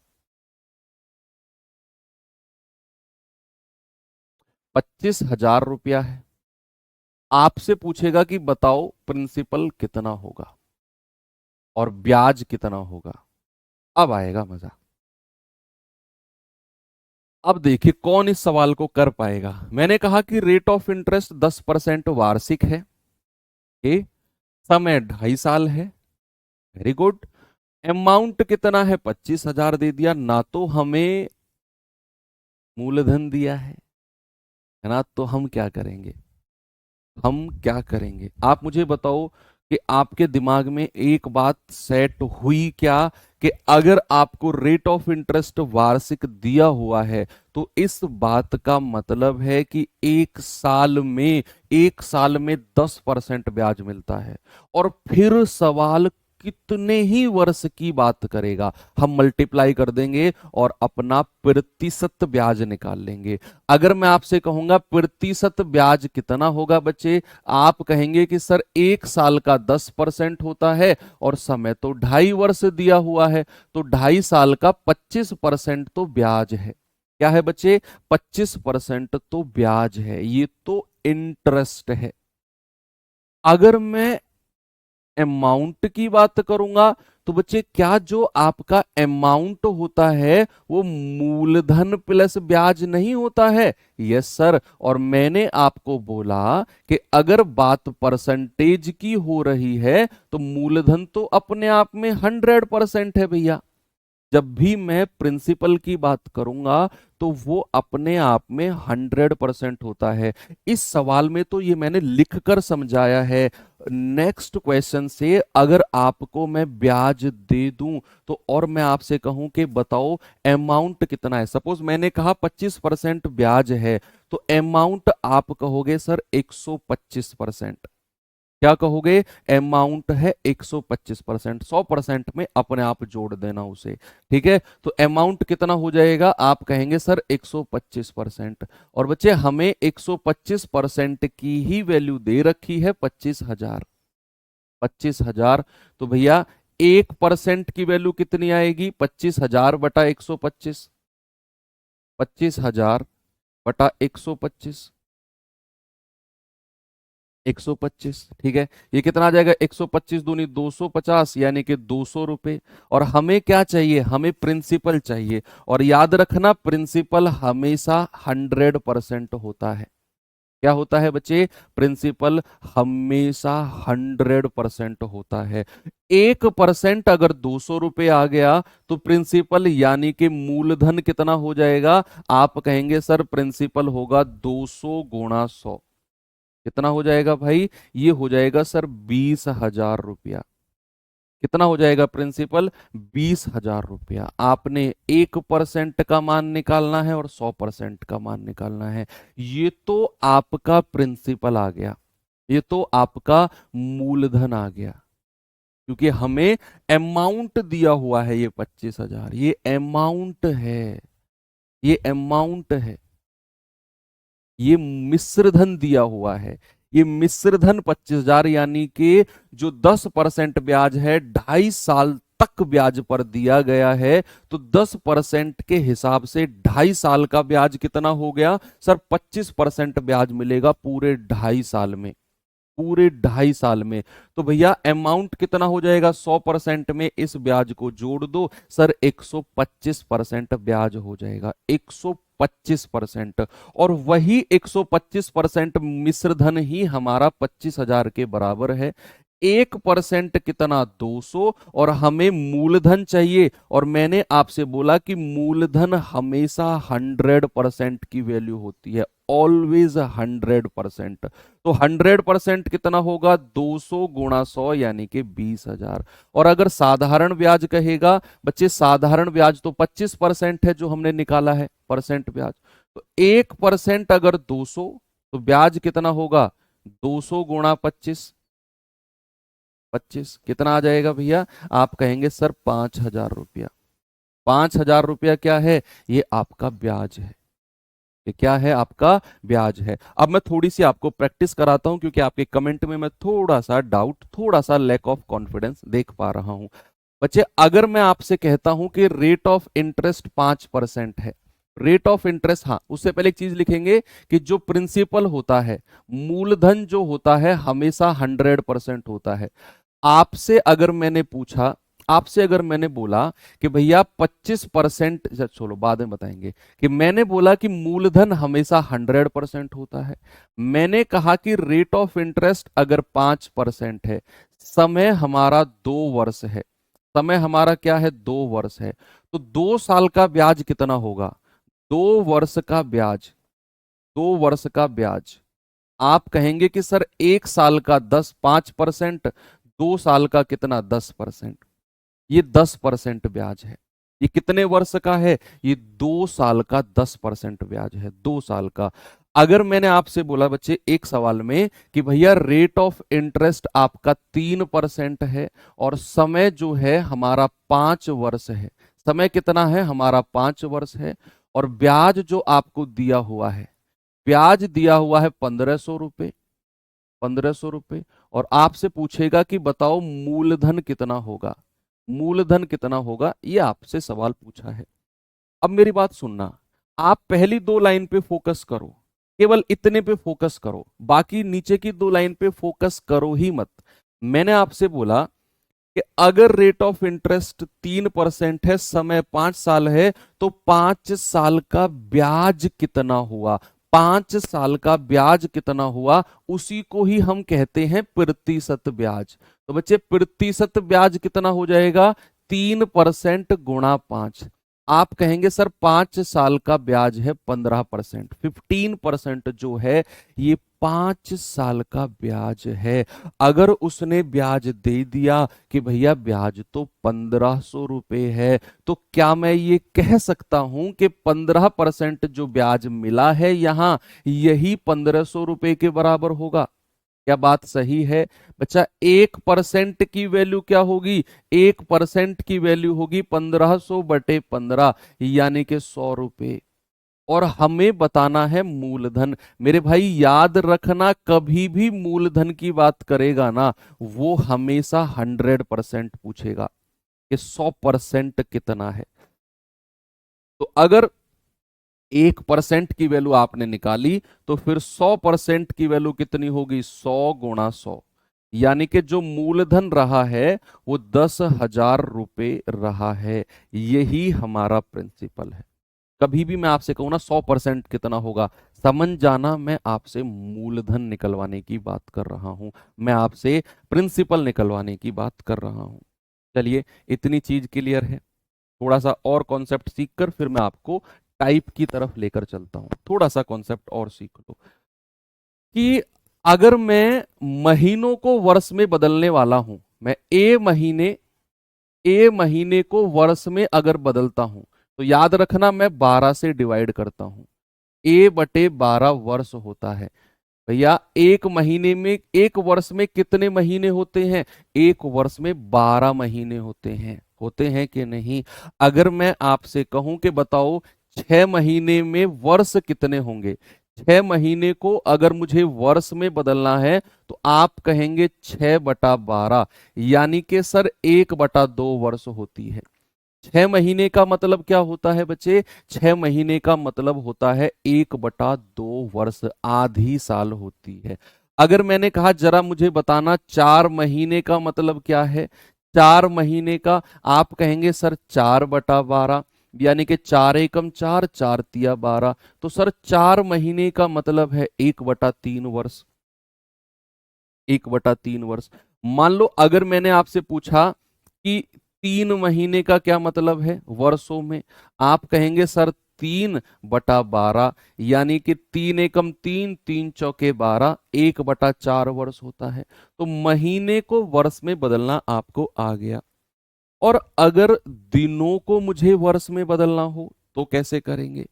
25,000 रुपया है। आपसे पूछेगा कि बताओ प्रिंसिपल कितना होगा और ब्याज कितना होगा। अब आएगा मजा। अब देखिए कौन इस सवाल को कर पाएगा। मैंने कहा कि रेट ऑफ इंटरेस्ट 10% वार्षिक है, ए, समय 2.5 साल है, वेरी गुड। अमाउंट कितना है? 25,000 दे दिया ना, तो हमें मूलधन दिया है ना। तो हम क्या करेंगे? हम क्या करेंगे आप मुझे बताओ कि आपके दिमाग में एक बात सेट हुई क्या, कि अगर आपको रेट ऑफ इंटरेस्ट वार्षिक दिया हुआ है तो इस बात का मतलब है कि 1 साल में 10% ब्याज मिलता है। और फिर सवाल कितने ही वर्ष की बात करेगा, हम मल्टीप्लाई कर देंगे और अपना प्रतिशत ब्याज निकाल लेंगे। अगर मैं आपसे कहूंगा प्रतिशत ब्याज कितना होगा बच्चे, आप कहेंगे कि सर 1 साल का 10% होता है और समय तो 2.5 वर्ष दिया हुआ है, तो 2.5 साल का 25% तो ब्याज है। क्या है बच्चे? 25% तो ब्याज है, ये तो इंटरेस्ट है। अगर मैं अमाउंट की बात करूंगा तो बच्चे क्या जो आपका अमाउंट होता है वो मूलधन प्लस ब्याज नहीं होता है? Yes sir. और मैंने आपको बोला कि अगर बात परसेंटेज की हो रही है तो मूलधन तो अपने आप में 100% है भैया। जब भी मैं प्रिंसिपल की बात करूंगा तो वो अपने आप में 100% होता है। इस सवाल में तो ये मैंने लिखकर समझाया है। नेक्स्ट क्वेश्चन से अगर आपको मैं ब्याज दे दूं तो और मैं आपसे कहूं कि बताओ अमाउंट कितना है, सपोज मैंने कहा 25% ब्याज है, तो अमाउंट आप कहोगे सर 125%। क्या कहोगे? अमाउंट है 125%। 100% में अपने आप जोड़ देना उसे। ठीक है, तो अमाउंट कितना हो जाएगा? आप कहेंगे सर 125%। और बच्चे हमें 125% की ही वैल्यू दे रखी है 25,000। 25,000, तो भैया 1% की वैल्यू कितनी आएगी? 25,000 बटा 125। 25,000 बटा 125। 125, ठीक है। ये कितना आ जाएगा? 125 दूनी 250, यानी कि 200 रुपए। और हमें क्या चाहिए? हमें प्रिंसिपल चाहिए। और याद रखना प्रिंसिपल हमेशा 100% होता है। क्या होता है बच्चे? प्रिंसिपल हमेशा 100% होता है। 1% अगर 200 रुपए आ गया तो प्रिंसिपल यानी कि मूलधन कितना हो जाएगा? आप कहेंगे सर प्रिंसिपल होगा 200 गुणा 100। कितना हो जाएगा भाई? ये हो जाएगा सर 20,000 रुपया। कितना हो जाएगा प्रिंसिपल? 20,000 रुपया। आपने 1% का मान निकालना है और 100% का मान निकालना है। ये तो आपका प्रिंसिपल आ गया, ये तो आपका मूलधन आ गया, क्योंकि हमें अमाउंट दिया हुआ है। ये 25,000 ये अमाउंट है, ये अमाउंट है। ये मिश्र धन दिया हुआ है। ये मिश्र धन 25,000 यानी कि जो 10% ब्याज है 2.5 साल तक ब्याज पर दिया गया है। तो 10% के हिसाब से 2.5 साल का ब्याज कितना हो गया सर? 25% ब्याज मिलेगा पूरे 2.5 साल में। पूरे 2.5 साल में। तो भैया अमाउंट कितना हो जाएगा? 100% में इस ब्याज को जोड़ दो सर, 125% ब्याज हो जाएगा। 125%। और वही 125% मिश्र धन ही हमारा 25,000 के बराबर है। 1% कितना? 200। और हमें मूलधन चाहिए, और मैंने आपसे बोला कि मूलधन हमेशा 100% की वैल्यू होती है, ऑलवेज 100%। तो 100% कितना होगा? 200 गुणा 100 यानी कि 20,000। और अगर साधारण ब्याज कहेगा बच्चे, साधारण ब्याज तो 25% है जो हमने निकाला है, परसेंट ब्याज। तो 1% अगर 200, तो ब्याज कितना होगा? 200 गुणा 25। 25 कितना आ जाएगा भैया? आप कहेंगे सर 5,000 रुपया। 5,000 रुपया क्या है? ये आपका ब्याज है। ये क्या है? आपका ब्याज है। अब मैं थोड़ी सी आपको प्रैक्टिस कराता हूं, क्योंकि आपके कमेंट में मैं थोड़ा सा डाउट, थोड़ा सा लैक ऑफ कॉन्फिडेंस देख पा रहा हूं। बच्चे अगर मैं आपसे कहता हूं कि रेट ऑफ इंटरेस्ट 5% है, रेट ऑफ इंटरेस्ट, हाँ उससे पहले एक चीज लिखेंगे कि जो प्रिंसिपल होता है, मूलधन जो होता है हमेशा 100% होता है। आपसे अगर मैंने पूछा, आपसे अगर मैंने बोला कि भैया 25%, चलो बाद में बताएंगे, कि मैंने बोला कि मूलधन हमेशा 100% होता है, मैंने कहा कि रेट ऑफ इंटरेस्ट अगर 5% है, समय हमारा 2 वर्ष है, समय हमारा क्या है? 2 वर्ष है, तो 2 साल का ब्याज कितना होगा? 2 वर्ष का ब्याज, 2 वर्ष का ब्याज। आप कहेंगे कि सर 1 साल का 5%, 2 साल का कितना? 10%। ये 10% ब्याज है। ये कितने वर्ष का है? ये 2 साल का 10% ब्याज है, 2 साल का। अगर मैंने आपसे बोला बच्चे एक सवाल में कि भैया रेट ऑफ इंटरेस्ट आपका 3% है और समय जो है हमारा 5 वर्ष है, समय कितना है? हमारा 5 वर्ष है, और ब्याज जो आपको दिया हुआ है, ब्याज दिया हुआ है 1,500 रुपए, 1,500 रुपए। और आपसे पूछेगा कि बताओ मूलधन कितना होगा, मूलधन कितना होगा, ये आपसे सवाल पूछा है। अब मेरी बात सुनना, आप पहली 2 लाइन पे फोकस करो, केवल इतने पे फोकस करो, बाकी नीचे की 2 लाइन पे फोकस करो ही मत। मैंने आपसे बोला कि अगर रेट ऑफ इंटरेस्ट 3% है, समय 5 साल है, तो 5 साल का ब्याज कितना हुआ? 5 साल का ब्याज कितना हुआ? उसी को ही हम कहते हैं प्रतिशत ब्याज। तो बच्चे प्रतिशत ब्याज कितना हो जाएगा? 3% गुणा 5। आप कहेंगे सर 5 साल का ब्याज है 15%, 15% जो है ये 5 साल का ब्याज है। अगर उसने ब्याज दे दिया कि भैया ब्याज तो 1500 रुपए है, तो क्या मैं ये कह सकता हूं कि 15% जो ब्याज मिला है यहां, यही 1500 रुपए के बराबर होगा? क्या बात सही है बच्चा? 1% की वैल्यू क्या होगी? 1% की वैल्यू होगी 1500/15, यानी कि 100 रुपए। और हमें बताना है मूलधन। मेरे भाई याद रखना, कभी भी मूलधन की बात करेगा ना, वो हमेशा 100% पूछेगा कि 100% कितना है। तो अगर 1% की वैल्यू आपने निकाली, तो फिर 100% की वैल्यू कितनी होगी? 100 × 100, यानी कि जो मूलधन रहा है वो 10,000 रुपए रहा है। यही हमारा प्रिंसिपल है। कभी भी मैं आपसे कहूं ना 100% कितना होगा, समझ जाना मैं आपसे मूलधन निकलवाने की बात कर रहा हूं, मैं आपसे प्रिंसिपल निकलवाने की बात कर रहा हूं। चलिए, इतनी चीज क्लियर है। थोड़ा सा और कॉन्सेप्ट सीखकर फिर मैं आपको टाइप की तरफ लेकर चलता हूं। थोड़ा सा कॉन्सेप्ट और सीख लो कि अगर मैं महीनों को वर्ष में बदलने वाला हूं, मैं ए महीने को वर्ष में अगर बदलता हूं, तो याद रखना मैं 12 से डिवाइड करता हूं। A/12 वर्ष होता है। भैया एक महीने में, एक वर्ष में कितने महीने होते हैं? एक वर्ष में 12 महीने होते हैं कि नहीं? अगर मैं आपसे कहूं कि बताओ 6 महीने में वर्ष कितने होंगे, 6 महीने को अगर मुझे वर्ष में बदलना है, तो आप कहेंगे 6/12, यानी कि सर 1/2 वर्ष होती है। 6 महीने का मतलब क्या होता है बच्चे? 6 महीने का मतलब होता है 1/2 वर्ष, आधी साल होती है। अगर मैंने कहा जरा मुझे बताना 4 महीने का मतलब क्या है, 4 महीने का, आप कहेंगे सर 4/12, यानी कि 4 × 1 = 4, 4 × 3 = 12। तो सर 4 महीने का मतलब है 1/3 वर्ष, 1/3 वर्ष। मान लो अगर मैंने आपसे पूछा कि 3 महीने का क्या मतलब है वर्षों में, आप कहेंगे सर 3/12, यानी कि 3 × 1 = 3, 3 × 4 = 12, 1/4 वर्ष होता है। तो महीने को वर्ष में बदलना आपको आ गया। और अगर दिनों को मुझे वर्ष में बदलना हो तो कैसे करेंगे?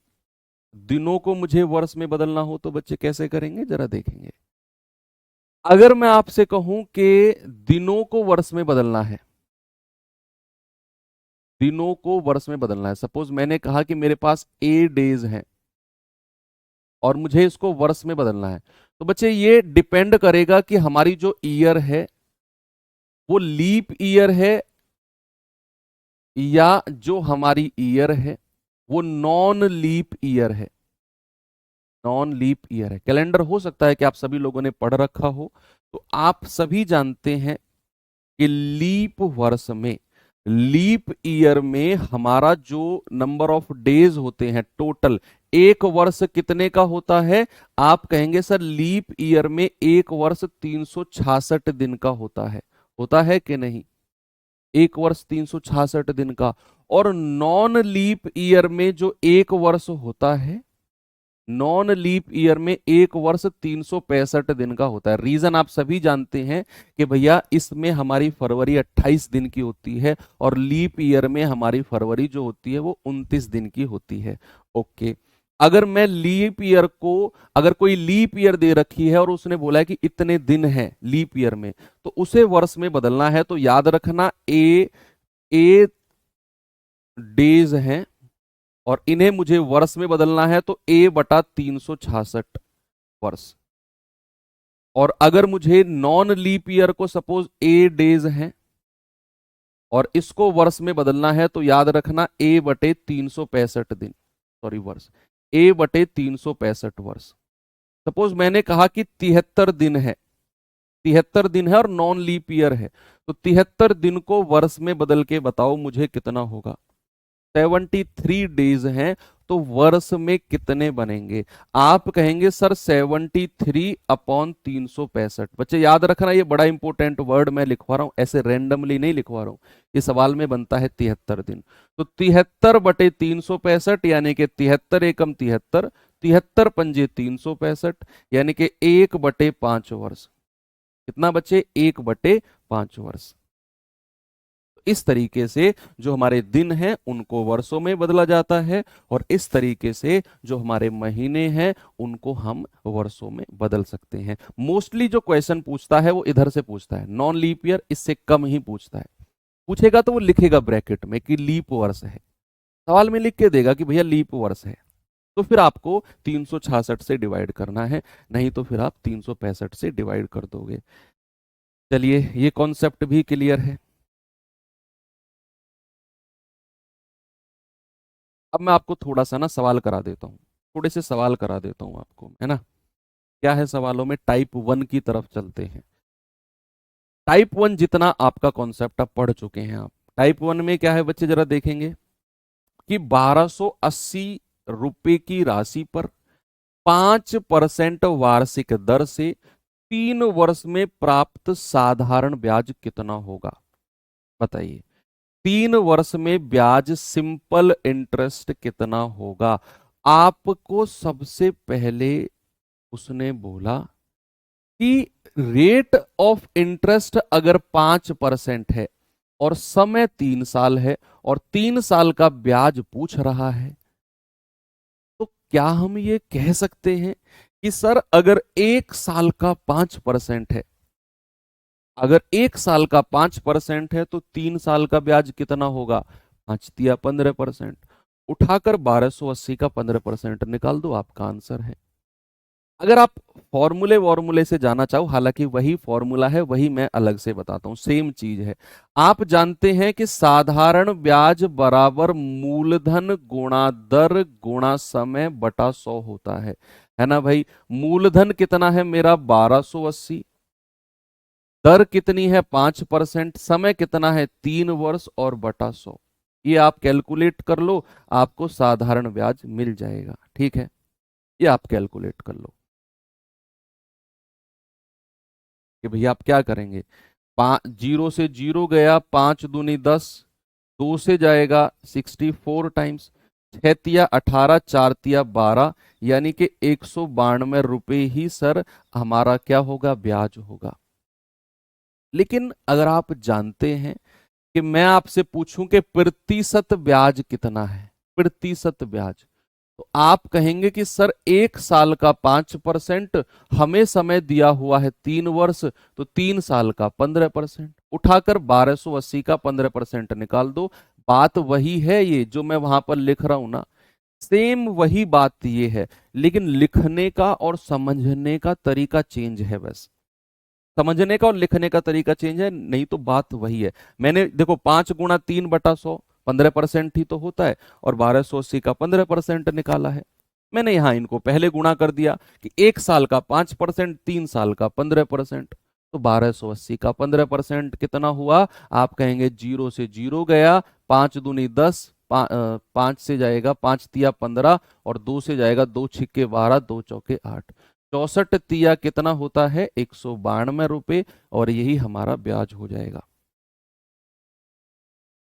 दिनों को मुझे वर्ष में बदलना हो तो बच्चे कैसे करेंगे, जरा देखेंगे। अगर मैं आपसे कहूं कि दिनों को वर्ष में बदलना है, दिनों को वर्ष में बदलना है, सपोज मैंने कहा कि मेरे पास ए डेज हैं और मुझे इसको वर्ष में बदलना है, तो बच्चे ये डिपेंड करेगा कि हमारी जो ईयर है वो लीप ईयर है, या जो हमारी ईयर है वो नॉन लीप ईयर है। नॉन लीप ईयर है। कैलेंडर हो सकता है कि आप सभी लोगों ने पढ़ रखा हो, तो आप सभी जानते हैं कि लीप वर्ष में, लीप ईयर में हमारा जो नंबर ऑफ डेज होते हैं टोटल, एक वर्ष कितने का होता है? आप कहेंगे सर लीप ईयर में एक वर्ष 366 दिन का होता है कि नहीं? एक वर्ष 366 दिन का। और नॉन लीप ईयर में जो एक वर्ष होता है, नॉन लीप ईयर में एक वर्ष 365 दिन का होता है। रीजन आप सभी जानते हैं कि भैया इसमें हमारी फरवरी 28 दिन की होती है और लीप ईयर में हमारी फरवरी जो होती है वो 29 दिन की होती है। ओके, अगर मैं लीप ईयर को, अगर कोई लीप ईयर दे रखी है और उसने बोला है कि इतने दिन हैं लीप ईयर में, तो उसे वर्ष में बदलना है, तो याद रखना ए डेज हैं और इन्हें मुझे वर्ष में बदलना है, तो A/366 वर्ष। और अगर मुझे नॉन लीप ईयर को, सपोज ए डेज हैं और इसको वर्ष में बदलना है, तो याद रखना A/365 दिन, सॉरी वर्ष, A/365 वर्ष। सपोज मैंने कहा कि 73 दिन है, 73 दिन है और नॉन लीप ईयर है, तो 73 दिन को वर्ष में बदल के बताओ मुझे कितना होगा? 73 डेज हैं, तो वर्ष में कितने बनेंगे? आप कहेंगे सर 73/365। बच्चे याद रखना, ये बड़ा इंपॉर्टेंट वर्ड मैं लिखवा रहा हूं, ऐसे रैंडमली नहीं लिखवा रहा हूं। ये सवाल में बनता है 73 दिन। तो 73/365 यानी कि 73 एकम 73, 73 पंजे 365, यानी कि 1/5 वर्ष। कितना बच्चे? 1/5 वर्ष। इस तरीके से जो हमारे दिन हैं उनको वर्षों में बदला जाता है, और इस तरीके से जो हमारे महीने हैं उनको हम वर्षों में बदल सकते हैं। मोस्टली जो क्वेश्चन पूछता है वो इधर से पूछता है, नॉन लीप ईयर इससे कम ही पूछता है। पूछेगा तो वो लिखेगा ब्रैकेट में कि लीप वर्ष है, सवाल में लिख के देगा कि भैया लीप वर्ष है, तो फिर आपको 366 से डिवाइड करना है, नहीं तो फिर आप 365 से डिवाइड कर दोगे। चलिए, ये कॉन्सेप्ट भी क्लियर है। अब मैं आपको थोड़ा सा ना सवाल करा देता हूँ, थोड़े से सवाल करा देता हूँ आपको, है ना। क्या है सवालों में? टाइप 1 की तरफ चलते हैं। टाइप 1 जितना आपका कॉन्सेप्ट आप पढ़ चुके हैं आप, टाइप 1 में क्या है बच्चे, जरा देखेंगे कि 1280 रुपए की राशि पर 5% वार्षिक दर से 3 वर्ष में प्राप्त साधारण ब्याज कितना होगा? बताइए, 3 वर्ष में ब्याज सिंपल इंटरेस्ट कितना होगा? आपको सबसे पहले उसने बोला कि रेट ऑफ इंटरेस्ट अगर 5% है और समय 3 साल है और 3 साल का ब्याज पूछ रहा है, तो क्या हम ये कह सकते हैं कि सर अगर 1 साल का 5% है, अगर 1 साल का 5% है तो 3 साल का ब्याज कितना होगा? 5 तिया 15%। उठाकर 1280 का 15% निकाल दो, आपका आंसर है। अगर आप फॉर्मूले वॉर्मूले से जाना चाहो, हालांकि वही फॉर्मूला है, वही मैं अलग से बताता हूं, सेम चीज है। आप जानते हैं कि साधारण ब्याज बराबर मूलधन गुणा दर गुणा समय बटा 100 होता है ना भाई। मूलधन कितना है मेरा? 1280, दर कितनी है? 5%, समय कितना है? 3 वर्ष और बटा 100। ये आप कैलकुलेट कर लो, आपको साधारण ब्याज मिल जाएगा। ठीक है, ये आप कैलकुलेट कर लो कि भैया आप क्या करेंगे। 0 से 0 गया, 5 दूनी 10, 2 से जाएगा 64 टाइम्स, 6 तिया 18, 4 तिया 12, यानी कि 192 रुपए ही सर हमारा क्या होगा? ब्याज होगा। लेकिन अगर आप जानते हैं कि मैं आपसे पूछूं कि प्रतिशत ब्याज कितना है, प्रतिशत ब्याज, तो आप कहेंगे कि सर 1 साल का 5%, हमें समय दिया हुआ है 3 वर्ष, तो 3 साल का 15%। उठाकर 1280 का 15% निकाल दो। बात वही है, ये जो मैं वहां पर लिख रहा हूं ना, सेम वही बात ये है, लेकिन लिखने का और समझने का तरीका चेंज है बस। समझने का और लिखने का तरीका चेंज है, नहीं तो बात वही है। मैंने देखो 5 गुणा 3 बटा 100, 15% ही तो होता है, और 1280 का 15% निकाला है। मैंने यहां इनको पहले गुणा कर दिया कि 1 साल का 5%, 3 साल का 15%, तो 1280 का 15% कितना हुआ? आप कहेंगे 0 से 0 गया, 5 दूनी 10, 5 से जाएगा 5 तिया 15, और 2 से जाएगा 2 छिक्के 12, 2 चौके 8, 64 तिया कितना होता है? 192 रुपए, और यही हमारा ब्याज हो जाएगा।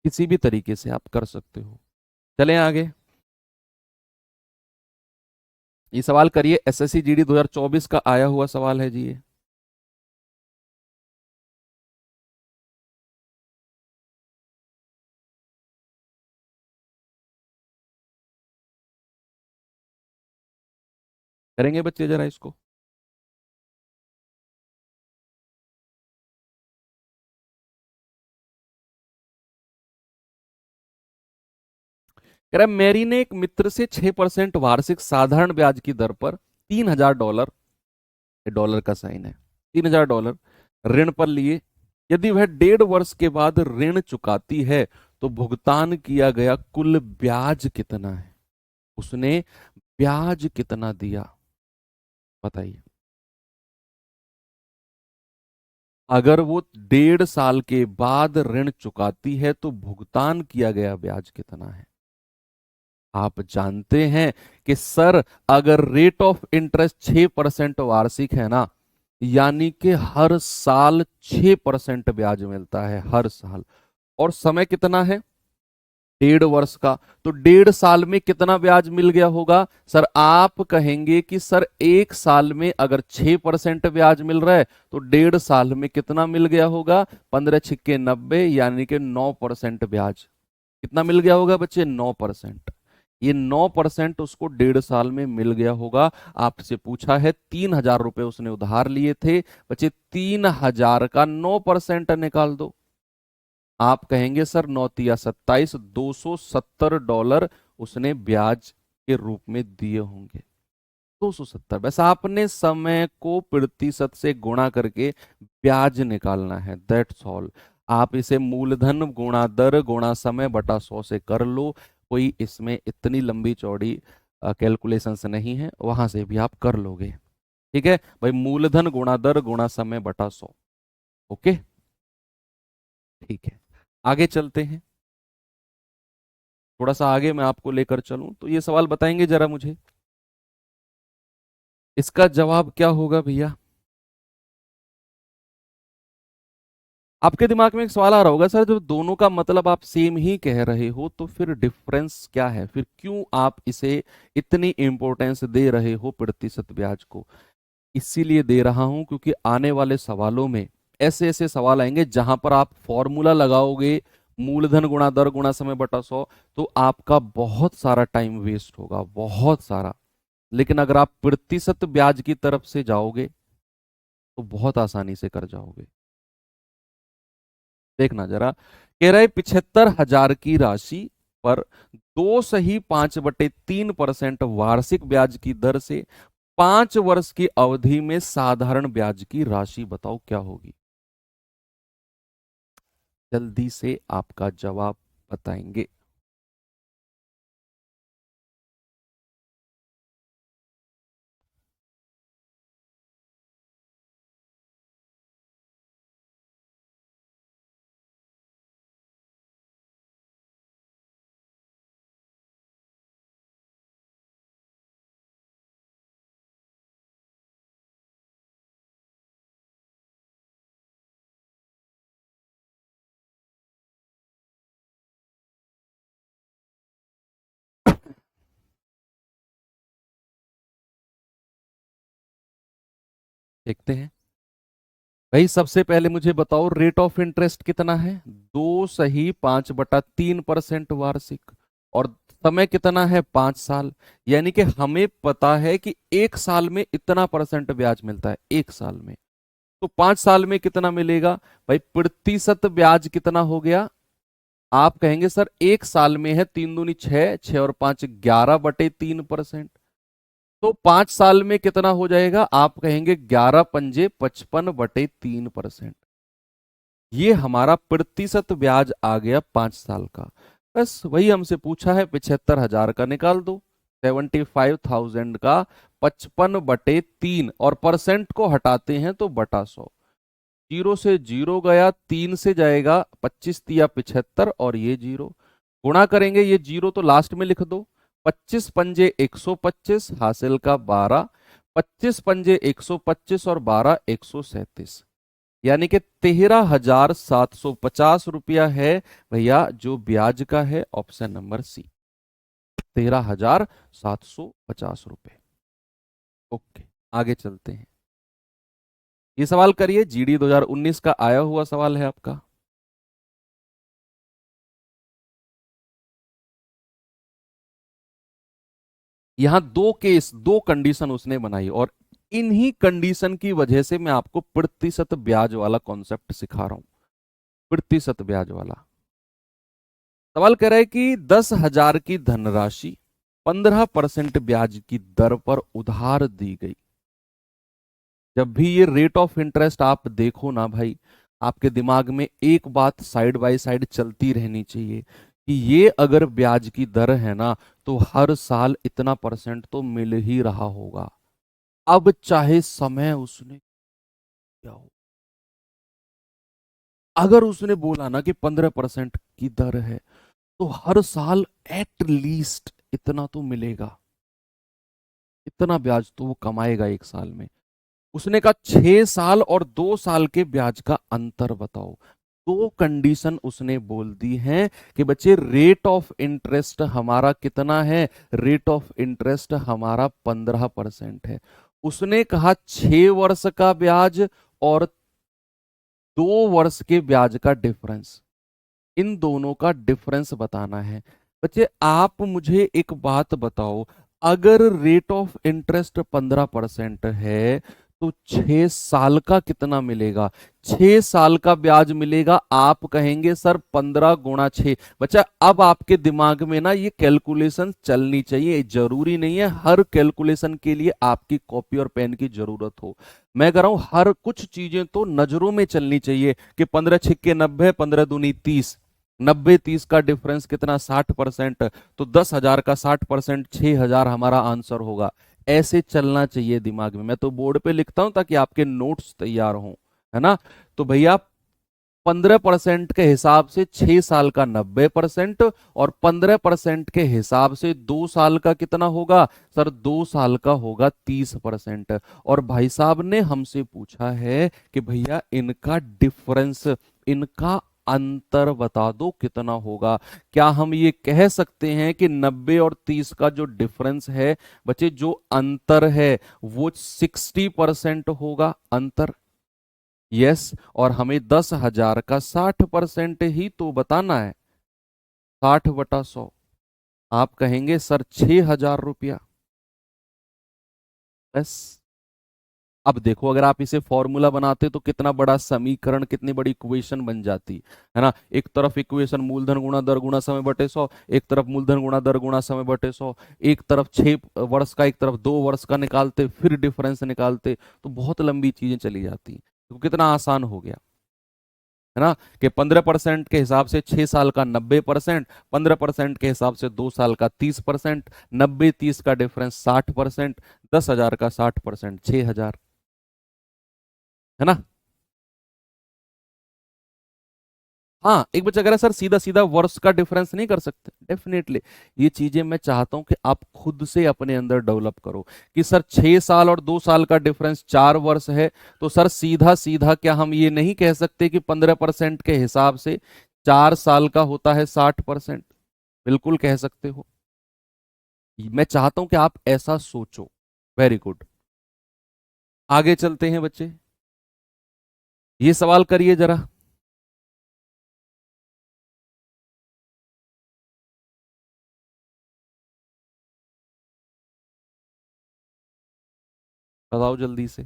किसी भी तरीके से आप कर सकते हो। चलें आगे। ये सवाल करिए, एसएससी जीडी 2024 का आया हुआ सवाल है जी ये। करेंगे बच्चे जरा इसको। कह रहा है, मैरी ने एक मित्र से 6% वार्षिक साधारण ब्याज की दर पर $3000, डॉलर का साइन है, $3000 ऋण पर लिए। यदि वह 1.5 वर्ष के बाद ऋण चुकाती है तो भुगतान किया गया कुल ब्याज कितना है? उसने ब्याज कितना दिया, बताइए। अगर वो 1.5 साल के बाद ऋण चुकाती है तो भुगतान किया गया ब्याज कितना है? आप जानते हैं कि सर अगर रेट ऑफ इंटरेस्ट 6% वार्षिक है ना, यानी कि हर साल 6% ब्याज मिलता है हर साल। और समय कितना है? 1.5 वर्ष का। तो 1.5 साल में कितना ब्याज मिल गया होगा? सर आप कहेंगे कि सर 1 साल में अगर 6% ब्याज मिल रहा है तो 1.5 साल में कितना मिल गया होगा? 15×6 = 90, यानी कि 9% ब्याज। कितना मिल गया होगा बच्चे? 9%। ये 9% उसको 1.5 साल में मिल गया होगा। आपसे पूछा है 3,000 रुपए उसने उधार लिए थे, बच्चे 3,000 का 9% निकाल दो। आप कहेंगे सर 9×3 = 27, $270 उसने ब्याज के रूप में दिए होंगे। 270। बस आपने समय को प्रतिशत से गुणा करके ब्याज निकालना है, दैट्स ऑल। आप इसे मूलधन गुणा दर गुणा समय बटा 100 से कर लो। कोई इसमें इतनी लंबी चौड़ी कैलकुलेशंस नहीं है, वहां से भी आप कर लोगे। ठीक है भाई, मूलधन गुणा दर गुणा समय बटा 100। ओके, ठीक है, आगे चलते हैं। थोड़ा सा आगे मैं आपको लेकर चलूं तो ये सवाल बताएंगे जरा मुझे, इसका जवाब क्या होगा भैया? आपके दिमाग में एक सवाल आ रहा होगा, सर जब दोनों का मतलब आप सेम ही कह रहे हो तो फिर डिफरेंस क्या है, फिर क्यों आप इसे इतनी इंपॉर्टेंस दे रहे हो प्रतिशत ब्याज को? इसीलिए दे रहा हूं क्योंकि आने वाले सवालों में ऐसे ऐसे सवाल आएंगे जहां पर आप फॉर्मूला लगाओगे, मूलधन गुणा दर गुणा समय बटा 100, तो आपका बहुत सारा टाइम वेस्ट होगा, बहुत सारा। लेकिन अगर आप प्रतिशत ब्याज की तरफ से जाओगे तो बहुत आसानी से कर जाओगे। देखना जरा, कह रहा है 75,000 की राशि पर 2 सही 5/3% वार्षिक ब्याज की दर से 5 वर्ष की अवधि में साधारण ब्याज की राशि बताओ क्या होगी? जल्दी से आपका जवाब बताएंगे। देखते हैं भाई, सबसे पहले मुझे बताओ रेट ऑफ इंटरेस्ट कितना है? 2 सही 5/3% वार्षिक। और समय कितना है? 5 साल। यानी कि हमें पता है कि 1 साल में इतना परसेंट ब्याज मिलता है, 1 साल में। तो 5 साल में कितना मिलेगा? भाई प्रतिशत ब्याज कितना हो गया? आप कहेंगे सर 1 साल में है 3 दूनी 6, 6 और 5 11/3%। तो 5 साल में कितना हो जाएगा? आप कहेंगे 11×5 = 55/3%। ये हमारा प्रतिशत ब्याज आ गया 5 साल का। बस वही हमसे पूछा है, 75,000 का निकाल दो, 75,000 का 55/3, और परसेंट को हटाते हैं तो बटा 100। 0 से 0 गया, 3 से जाएगा 25×3 = 75, और ये 0 गुणा करेंगे, ये 0 तो लास्ट में लिख दो। 25×5 = 125, हासिल का 12। 25×125 और 12 137, यानी कि 13,750 रुपया भैया जो ब्याज का है, ऑप्शन नंबर सी, 13,750 रुपये। ओके, आगे चलते हैं। ये सवाल करिए, जीडी 2019 का आया हुआ सवाल है आपका। यहां दो केस, दो कंडीशन उसने बनाई, और इन्हीं कंडीशन की वजह से मैं आपको प्रतिशत ब्याज वाला कॉन्सेप्ट सिखा रहा हूं। प्रतिशत ब्याज वाला सवाल कह रहा है कि 10,000 की धनराशि 15% ब्याज की दर पर उधार दी गई। जब भी ये रेट ऑफ इंटरेस्ट आप देखो ना भाई, आपके दिमाग में एक बात साइड बाय साइड चलती रहनी चाहिए कि ये अगर ब्याज की दर है ना, तो हर साल इतना परसेंट तो मिल ही रहा होगा। अब चाहे समय उसने क्या हो, अगर उसने बोला ना कि 15% की दर है, तो हर साल इतना तो मिलेगा, इतना ब्याज तो वो कमाएगा एक साल में। उसने कहा 6 साल और 2 साल के ब्याज का अंतर बताओ। दो कंडीशन उसने बोल दी है कि बच्चे रेट ऑफ इंटरेस्ट हमारा कितना है, रेट ऑफ इंटरेस्ट हमारा 15% है। उसने कहा 6 वर्ष का ब्याज और 2 वर्ष के ब्याज का डिफरेंस, इन दोनों का डिफरेंस बताना है। बच्चे आप मुझे एक बात बताओ, अगर रेट ऑफ इंटरेस्ट 15% है तो 6 साल का कितना मिलेगा? 6 साल का ब्याज मिलेगा। आप कहेंगे सर 15 × 6। बच्चा अब आपके दिमाग में ना ये कैलकुलेशन चलनी चाहिए। जरूरी नहीं है हर कैलकुलेशन के लिए आपकी कॉपी और पेन की जरूरत हो। मैं कह रहा हूं हर कुछ चीजें तो नजरों में चलनी चाहिए कि 15×6 = 90, 15×2 = 30, 90-30 का डिफरेंस कितना? 60%। तो 10,000 का 60%, 6,000 हमारा आंसर होगा। ऐसे चलना चाहिए दिमाग में। मैं तो बोर्ड पे लिखता हूं ताकि आपके नोट्स तैयार हों, है ना। तो भैया 15% के हिसाब से 6 साल का 90% और 15% के हिसाब से 2 साल का कितना होगा? सर 2 साल का होगा 30%। और भाई साहब ने हमसे पूछा है कि भैया इनका डिफरेंस, इनका अंतर बता दो कितना होगा। क्या हम ये कह सकते हैं कि 90 और 30 का जो डिफरेंस है बच्चे, जो अंतर है वो 60% होगा अंतर? यस। और हमें 10,000 का 60% ही तो बताना है। 60/100। आप कहेंगे सर 6,000 रुपया। बस अब देखो, अगर आप इसे फॉर्मूला बनाते तो कितना बड़ा समीकरण, कितनी बड़ी इक्वेशन बन जाती, है ना। एक तरफ इक्वेशन मूलधन गुणा दर गुणा समय बटे 100, एक तरफ मूलधन गुणा दर गुणा समय बटे 100, एक तरफ 6 वर्ष का, एक तरफ 2 वर्ष का निकालते, फिर डिफरेंस निकालते, तो बहुत लंबी चीजें चली जाती। तो कितना आसान हो गया, है ना, कि 15% के हिसाब से 6 साल का 90%, 15% के हिसाब से 2 साल का 30%, 90-30 का डिफरेंस 60%, 10,000 का 60%, 6,000, है ना। हाँ, एक बच्चा कह रहा है सर सीधा सीधा वर्ष का डिफरेंस नहीं कर सकते। डेफिनेटली ये चीजें मैं चाहता हूं कि आप खुद से अपने अंदर डेवलप करो कि सर 6 साल और 2 साल का डिफरेंस 4 वर्ष है, तो सर सीधा सीधा क्या हम ये नहीं कह सकते कि 15% के हिसाब से 4 साल का होता है 60%? बिल्कुल कह सकते हो। मैं चाहता हूं कि आप ऐसा सोचो। Very good. आगे चलते हैं बच्चे, ये सवाल करिए जरा। बताओ जल्दी से।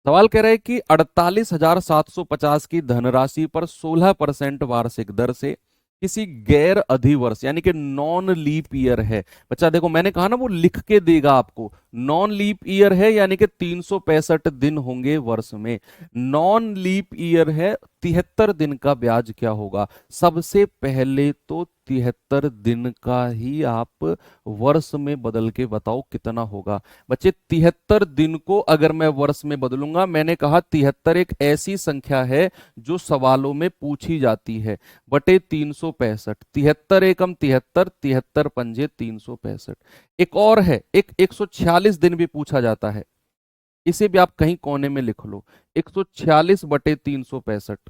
सवाल कह रहे हैं कि 48,750 की धनराशि पर 16% वार्षिक दर से किसी गैर अधिवर्ष यानी कि नॉन लीप ईयर है। बच्चा देखो, मैंने कहा ना वो लिख के देगा आपको। नॉन लीप ईयर है यानी कि 365 दिन होंगे वर्ष में। नॉन लीप ईयर है, 73 दिन का ब्याज क्या होगा? सबसे पहले तो 73 दिन का ही आप वर्ष में बदल के बताओ कितना होगा। बच्चे 73 दिन को अगर मैं वर्ष में बदलूंगा, मैंने कहा 73 एक ऐसी संख्या है जो सवालों में पूछी जाती है, बटे 365। 73 एकम 73, 73 पंजे 365। एक और है, एक 146 दिन भी पूछा जाता है, इसे भी आप कहीं कोने में लिख लो। 146/365।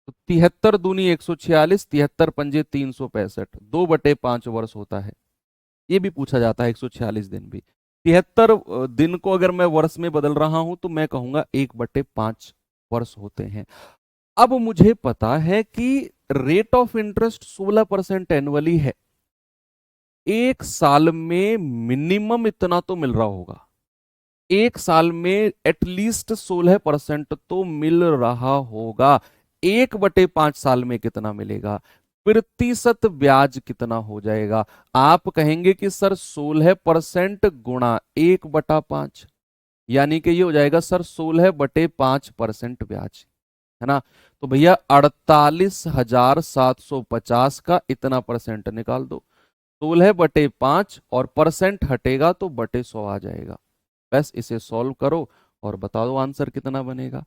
तो 73 दूनी 146, 73 पंजे 365, 2/5 वर्ष होता है। ये भी पूछा जाता है, 146 दिन भी। 73 दिन को अगर मैं वर्ष में बदल रहा हूं तो मैं कहूंगा 1/5 वर्ष होते हैं। अब मुझे पता है कि रेट ऑफ इंटरेस्ट 16% एनुअली है। एक साल में मिनिमम इतना तो मिल रहा होगा, एक साल में एटलीस्ट 16% तो मिल रहा होगा। 1/5 साल में कितना मिलेगा? प्रतिशत ब्याज कितना हो जाएगा? आप कहेंगे कि सर 16% गुणा 1/5, यानी कि ये हो जाएगा सर 16/5% ब्याज, है ना। तो भैया 48,750 का इतना परसेंट निकाल दो। 16/5 और परसेंट हटेगा तो बटे 100 आ जाएगा। बस इसे सॉल्व करो और बता दो आंसर कितना बनेगा।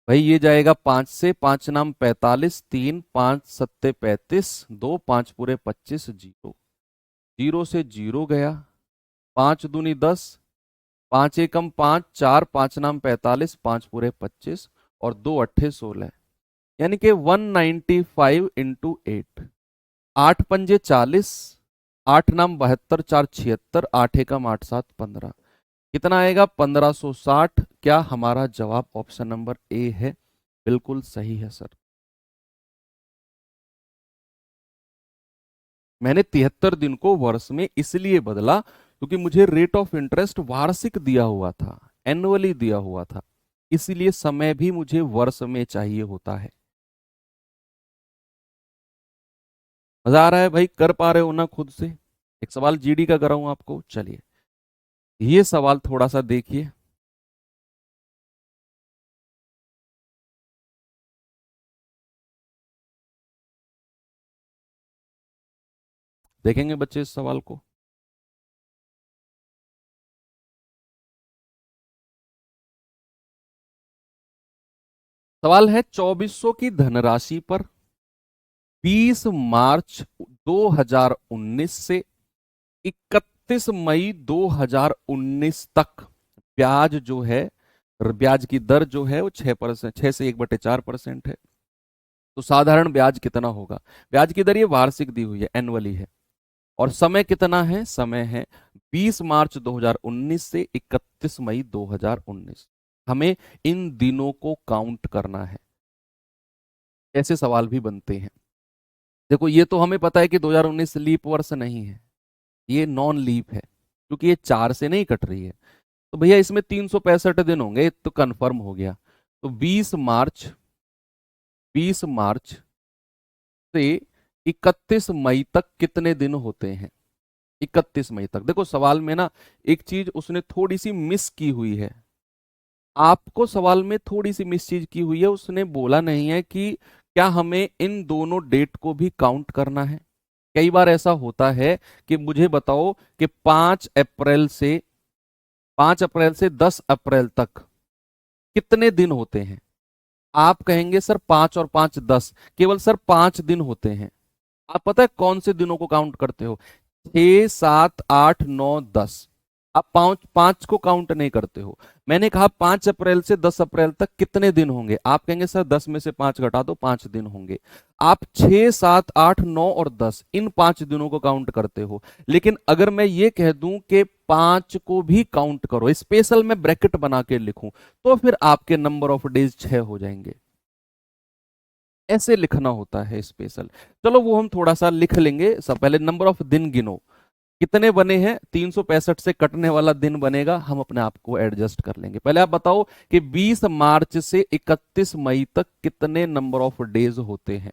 भाई ये जाएगा 5 से, 5 नाम 45, 3 5 सत्ते 35, 2 5 पूरे 25, जीरो, जीरो से जीरो गया, 5 दूनी 10, 5 एकम 5, 4 5 नाम 45, 5 पूरे 25 और 2 अट्ठे 16, यानी कि 195 इंटू 8, 8 पंजे 40, 8 नाम 72, 4 76, 8 एकम 8 7 15, कितना आएगा 1560। क्या हमारा जवाब ऑप्शन नंबर ए है? बिल्कुल सही है सर। मैंने 73 दिन को वर्ष में इसलिए बदला क्योंकि मुझे रेट ऑफ इंटरेस्ट वार्षिक दिया हुआ था, एनुअली दिया हुआ था, इसीलिए समय भी मुझे वर्ष में चाहिए होता है। मजा आ रहा है भाई? कर पा रहे हो ना खुद से? एक सवाल जीडी का कराऊं आपको, चलिए ये सवाल थोड़ा सा देखिए। देखेंगे बच्चे इस सवाल को। सवाल है 2400 की धनराशि पर 20 मार्च 2019 से 31 मई 2019 तक ब्याज जो है, ब्याज की दर जो है वो 6%, 6 से 1/4% है। तो साधारण ब्याज कितना होगा? ब्याज की दर ये वार्षिक दी हुई है, एनुअली है। और समय कितना है? समय है 20 मार्च 2019 से 31 मई 2019। हमें इन दिनों को काउंट करना है। ऐसे सवाल भी बनते हैं। देखो ये तो हमें पता है कि 2019 लीप वर्ष नहीं है, ये नॉन लीप है, क्योंकि ये 4 से नहीं कट रही है। तो भैया इसमें 365 दिन होंगे, तो कंफर्म हो गया। तो 20 मार्च से 31 मई तक कितने दिन होते हैं? 31 मई तक। देखो सवाल में ना एक चीज उसने थोड़ी सी मिस की हुई है, आपको सवाल में थोड़ी सी मिस चीज की हुई है। उसने बोला नहीं है कि क्या हमें इन दोनों डेट को भी काउंट करना है। कई बार ऐसा होता है कि मुझे बताओ कि 5 अप्रैल से 10 अप्रैल तक कितने दिन होते हैं? आप कहेंगे सर 5 और 5 10, केवल सर 5 दिन होते हैं। आप पता है कौन से दिनों को काउंट करते हो? 6 7 8 9 10। आप पांच पांच को काउंट नहीं करते हो। मैंने कहा 5 अप्रैल से 10 अप्रैल तक कितने दिन होंगे? आप कहेंगे सर 10 में से 5 घटा दो, 5 दिन होंगे। आप 6 7 8 9 और 10 इन 5 दिनों को काउंट करते हो। लेकिन अगर मैं ये कह दूं कि 5 को भी काउंट करो, स्पेशल में ब्रैकेट बना के लिखूं, तो फिर आपके नंबर ऑफ डेज 6 हो जाएंगे। ऐसे लिखना होता है स्पेशल। चलो वो हम थोड़ा सा लिख लेंगे। सब पहले नंबर ऑफ दिन गिनो, कितने बने हैं? 365 से कटने वाला दिन बनेगा, हम अपने आप को एडजस्ट कर लेंगे। पहले आप बताओ कि 20 मार्च से 31 मई तक कितने नंबर ऑफ डेज होते हैं?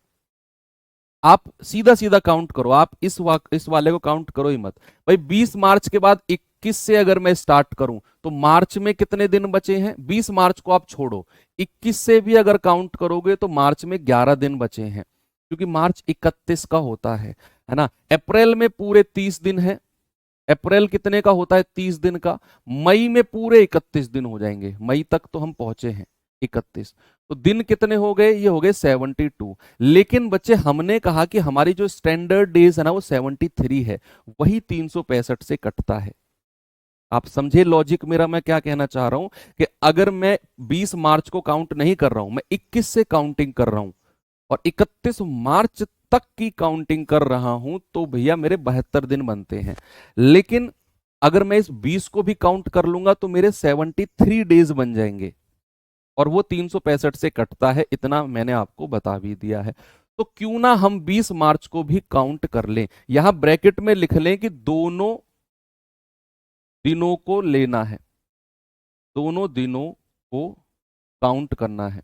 आप सीधा सीधा काउंट करो, आप इस वाले को काउंट करो ही मत। भाई 20 मार्च के बाद 21 से अगर मैं स्टार्ट करूं तो मार्च में कितने दिन बचे हैं? 20 मार्च को आप छोड़ो, 21 से भी अगर काउंट करोगे तो मार्च में 11 दिन बचे हैं, क्योंकि मार्च 31 का होता है ना। अप्रैल में पूरे 30 दिन है। अप्रैल कितने का होता है? 30 दिन का। मई में पूरे 31 दिन हो जाएंगे, मई तक तो हम पहुंचे हैं 31। तो दिन कितने हो गए? ये हो गए 72। लेकिन बच्चे हमने कहा कि हमारी जो स्टैंडर्ड डेज है ना वो 73 है, वही 365 से कटता है। आप समझे लॉजिक मेरा? मैं क्या कहना चाह रहा हूं कि अगर मैं 20 मार्च को काउंट नहीं कर रहा हूं, मैं 21 से काउंटिंग कर रहा हूं और 31 मार्च तक की काउंटिंग कर रहा हूं, तो भैया मेरे 72 दिन बनते हैं। लेकिन अगर मैं इस 20 को भी काउंट कर लूंगा तो मेरे 73 डेज बन जाएंगे, और वो 365 से कटता है। इतना मैंने आपको बता भी दिया है। तो क्यों ना हम 20 मार्च को भी काउंट कर लें। यहां ब्रैकेट में लिख लें कि दोनों दिनों को लेना है, दोनों दिनों को काउंट करना है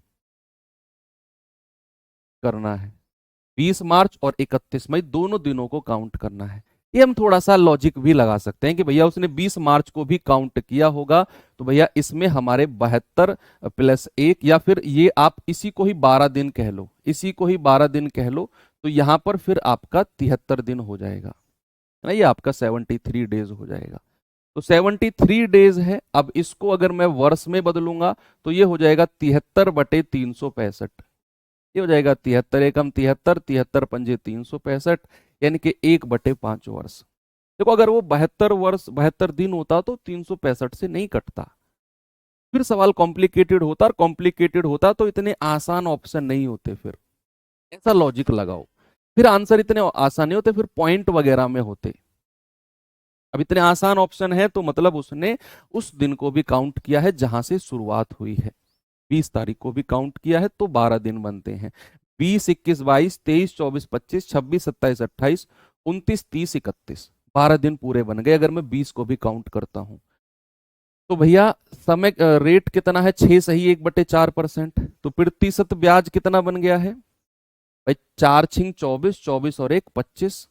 20 मार्च और 31 मई दोनों दिनों को काउंट करना है। ये हम थोड़ा सा लॉजिक भी लगा सकते हैं कि भैया उसने 20 मार्च को भी काउंट किया होगा, तो भैया इसमें हमारे 72 प्लस 1, या फिर ये आप इसी को ही 12 दिन कह लो, इसी को ही 12 दिन कह लो, तो यहां पर फिर आपका 73 दिन हो जाएगा, है ना। ये आपका 73 डेज हो जाएगा। तो 73 डेज है। अब इसको अगर मैं वर्ष में बदलूंगा तो ये हो जाएगा 73/365। ये हो जाएगा 73 एकम 73, 73 पंजे 365, यानी कि 1/5 वर्ष। देखो अगर वो 72 दिन होता तो 365 से नहीं कटता। फिर सवाल कॉम्प्लिकेटेड होता, और कॉम्प्लिकेटेड होता तो इतने आसान ऑप्शन नहीं होते। फिर ऐसा लॉजिक लगाओ, फिर आंसर इतने आसान नहीं होते, फिर पॉइंट वगैरह में होते। अब इतने आसान ऑप्शन है तो मतलब उसने उस दिन को भी काउंट किया है जहां से शुरुआत हुई है। 20 तारीख को भी काउंट किया है तो 12 दिन बनते हैं। 20, 21, 22, 23, 24, 25, 26, 27, 28, 29, 30, 31, 12 दिन पूरे बन गए अगर मैं 20 को भी काउंट करता हूं। तो भैया समय रेट कितना है? 6 सही 1/4%। तो प्रतिशत ब्याज कितना बन गया है भाई? 4×6 = 24, 24 और 1 25,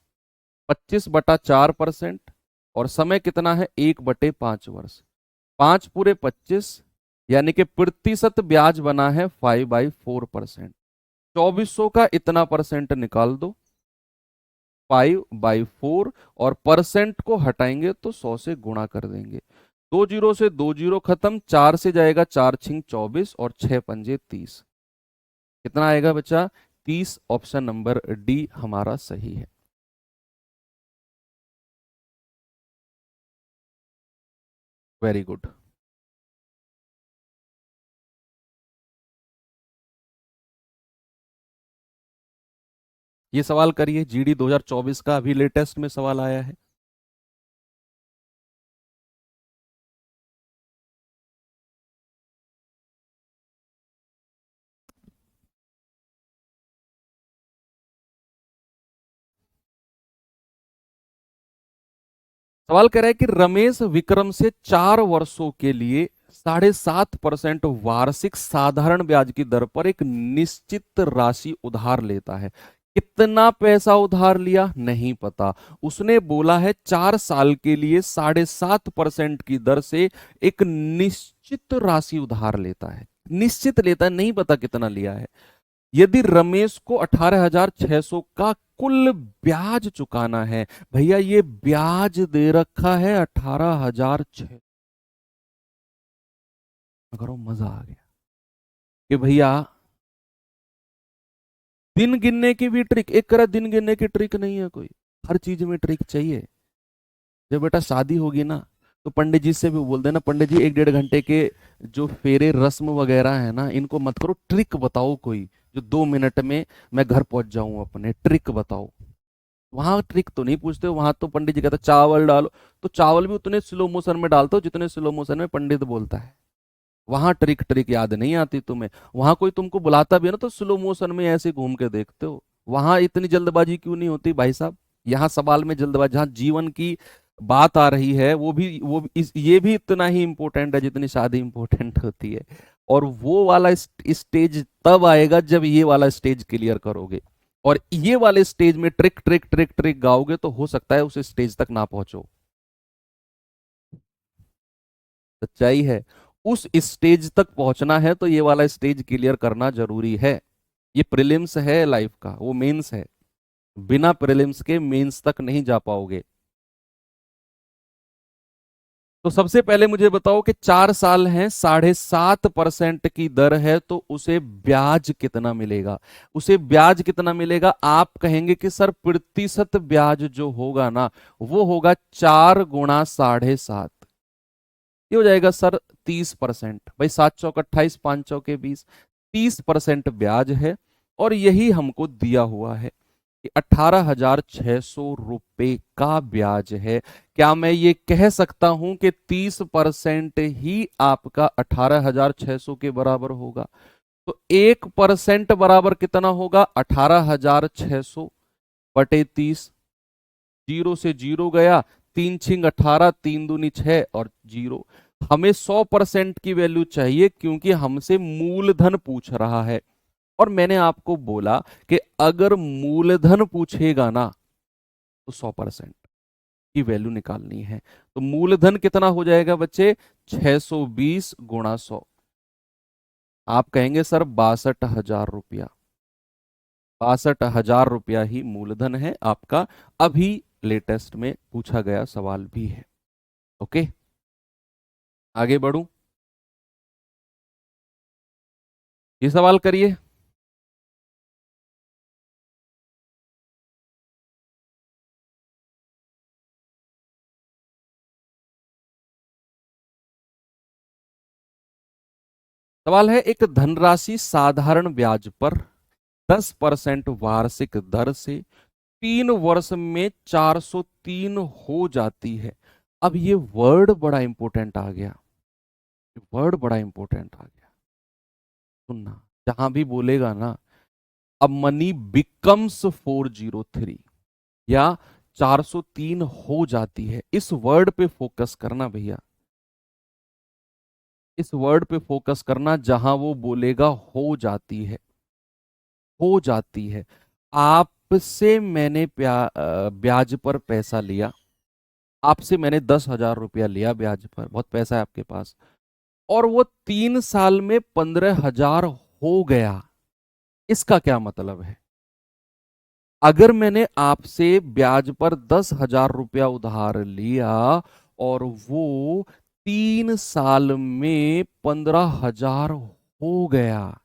25/4%। और समय कितना है? 1/5 वर्ष। 5×25, यानी कि प्रतिशत ब्याज बना है 5/4%। 2400 का इतना परसेंट निकाल दो, 5/4, और परसेंट को हटाएंगे तो 100 से गुणा कर देंगे। 2 जीरो से 2 जीरो खत्म, 4 से जाएगा 4×6 = 24 और 6×5 = 30। कितना आएगा बच्चा? 30। ऑप्शन नंबर डी हमारा सही है। Very good. ये सवाल करिए, जीडी 2024 का अभी लेटेस्ट में सवाल आया है। सवाल कह रहा है कि रमेश विक्रम से 4 वर्षों के लिए 7.5% वार्षिक साधारण ब्याज की दर पर एक निश्चित राशि उधार लेता है। कितना पैसा उधार लिया नहीं पता। उसने बोला है 4 साल के लिए 7.5% की दर से एक निश्चित राशि उधार लेता है। निश्चित लेता है, नहीं पता कितना लिया है। यदि रमेश को 18,600 का कुल ब्याज चुकाना है, भैया ये ब्याज दे रखा है 18,600। करो, मजा आ गया कि भैया दिन गिनने की भी ट्रिक। एक करा दिन गिनने की ट्रिक नहीं है कोई, हर चीज में ट्रिक चाहिए। जब बेटा शादी होगी ना तो पंडित जी से भी बोल देना, पंडित जी 1-1.5 घंटे के जो फेरे रस्म वगैरह है ना इनको मत करो, ट्रिक बताओ कोई जो 2 मिनट में मैं घर पहुंच जाऊं अपने, ट्रिक बताओ। वहां ट्रिक तो नहीं पूछते, वहां तो पंडित जी कहता चावल डालो, तो चावल भी उतने स्लो मोशन में डालते हो जितने स्लो मोशन में पंडित बोलता है। वहां ट्रिक ट्रिक याद नहीं आती तुम्हें। वहां कोई तुमको बुलाता भी है ना तो स्लो मोशन में ऐसे घूम के देखते हो। वहां इतनी जल्दबाजी क्यों नहीं होती भाई साहब? यहाँ सवाल में जल्दबाजी, जहाँ जीवन की बात आ रही है ये भी इतना ही इंपॉर्टेंट है जितनी शादी इंपॉर्टेंट होती है। और वो वाला स्टेज तब आएगा जब ये वाला स्टेज क्लियर करोगे। और ये वाले स्टेज में ट्रिक ट्रिक ट्रिक ट्रिक गाओगे तो हो सकता है उस स्टेज तक ना पहुंचो। सच्चाई है। उस स्टेज तक पहुंचना है तो ये वाला स्टेज क्लियर करना जरूरी है। ये प्रीलिम्स है लाइफ का, वो मेंस है। बिना प्रीलिम्स के मेंस तक नहीं जा पाओगे। तो सबसे पहले मुझे बताओ कि 4 साल हैं, 7.5% की दर है, तो उसे ब्याज कितना मिलेगा? उसे ब्याज कितना मिलेगा? आप कहेंगे कि सर प्रतिशत ब्याज जो होगा ना वो होगा 4×7.5। ये हो जाएगा सर 30%। भाई 7×4 = 28, 5×4 = 20, 30% ब्याज है। और यही हमको दिया हुआ है कि 18,600 रुपए का ब्याज है। क्या मैं ये कह सकता हूं कि 30% ही आपका 18,600 के बराबर होगा? तो 1% बराबर कितना होगा? 18,600/30। जीरो से जीरो गया, 3×6 = 18, 3×2 = 6 और जीरो। हमें 100% की वैल्यू चाहिए क्योंकि हमसे मूलधन पूछ रहा है। और मैंने आपको बोला कि अगर मूलधन पूछेगा ना तो 100% की वैल्यू निकालनी है। तो मूलधन कितना हो जाएगा बच्चे? 620 × 100। आप कहेंगे सर 62,000 रुपया। 62,000 रुपया ही मूलधन है आपका। अभी लेटेस्ट में पूछा गया सवाल भी है। ओके, आगे बढ़ूं, ये सवाल करिए। सवाल है, एक धनराशि साधारण ब्याज पर 10% वार्षिक दर से 3 वर्ष में 403 हो जाती है। अब ये वर्ड बड़ा इंपॉर्टेंट आ गया, वर्ड बड़ा इंपॉर्टेंट आ गया, सुनना, जहां भी बोलेगा ना, अब मनी बिकम्स 403 या 403 हो जाती है, इस वर्ड पे फोकस करना भैया, इस वर्ड पे फोकस करना, जहां वो बोलेगा हो जाती है, हो जाती है। आपसे मैंने ब्याज पर पैसा लिया, आपसे मैंने 10,000 रुपया लिया ब्याज पर, बहुत पैसा है आपके पास, और वो 3 साल में 15,000 हो गया। इसका क्या मतलब है? अगर मैंने आपसे ब्याज पर 10,000 रुपया उधार लिया और वो 3 साल में 15,000 हो गया,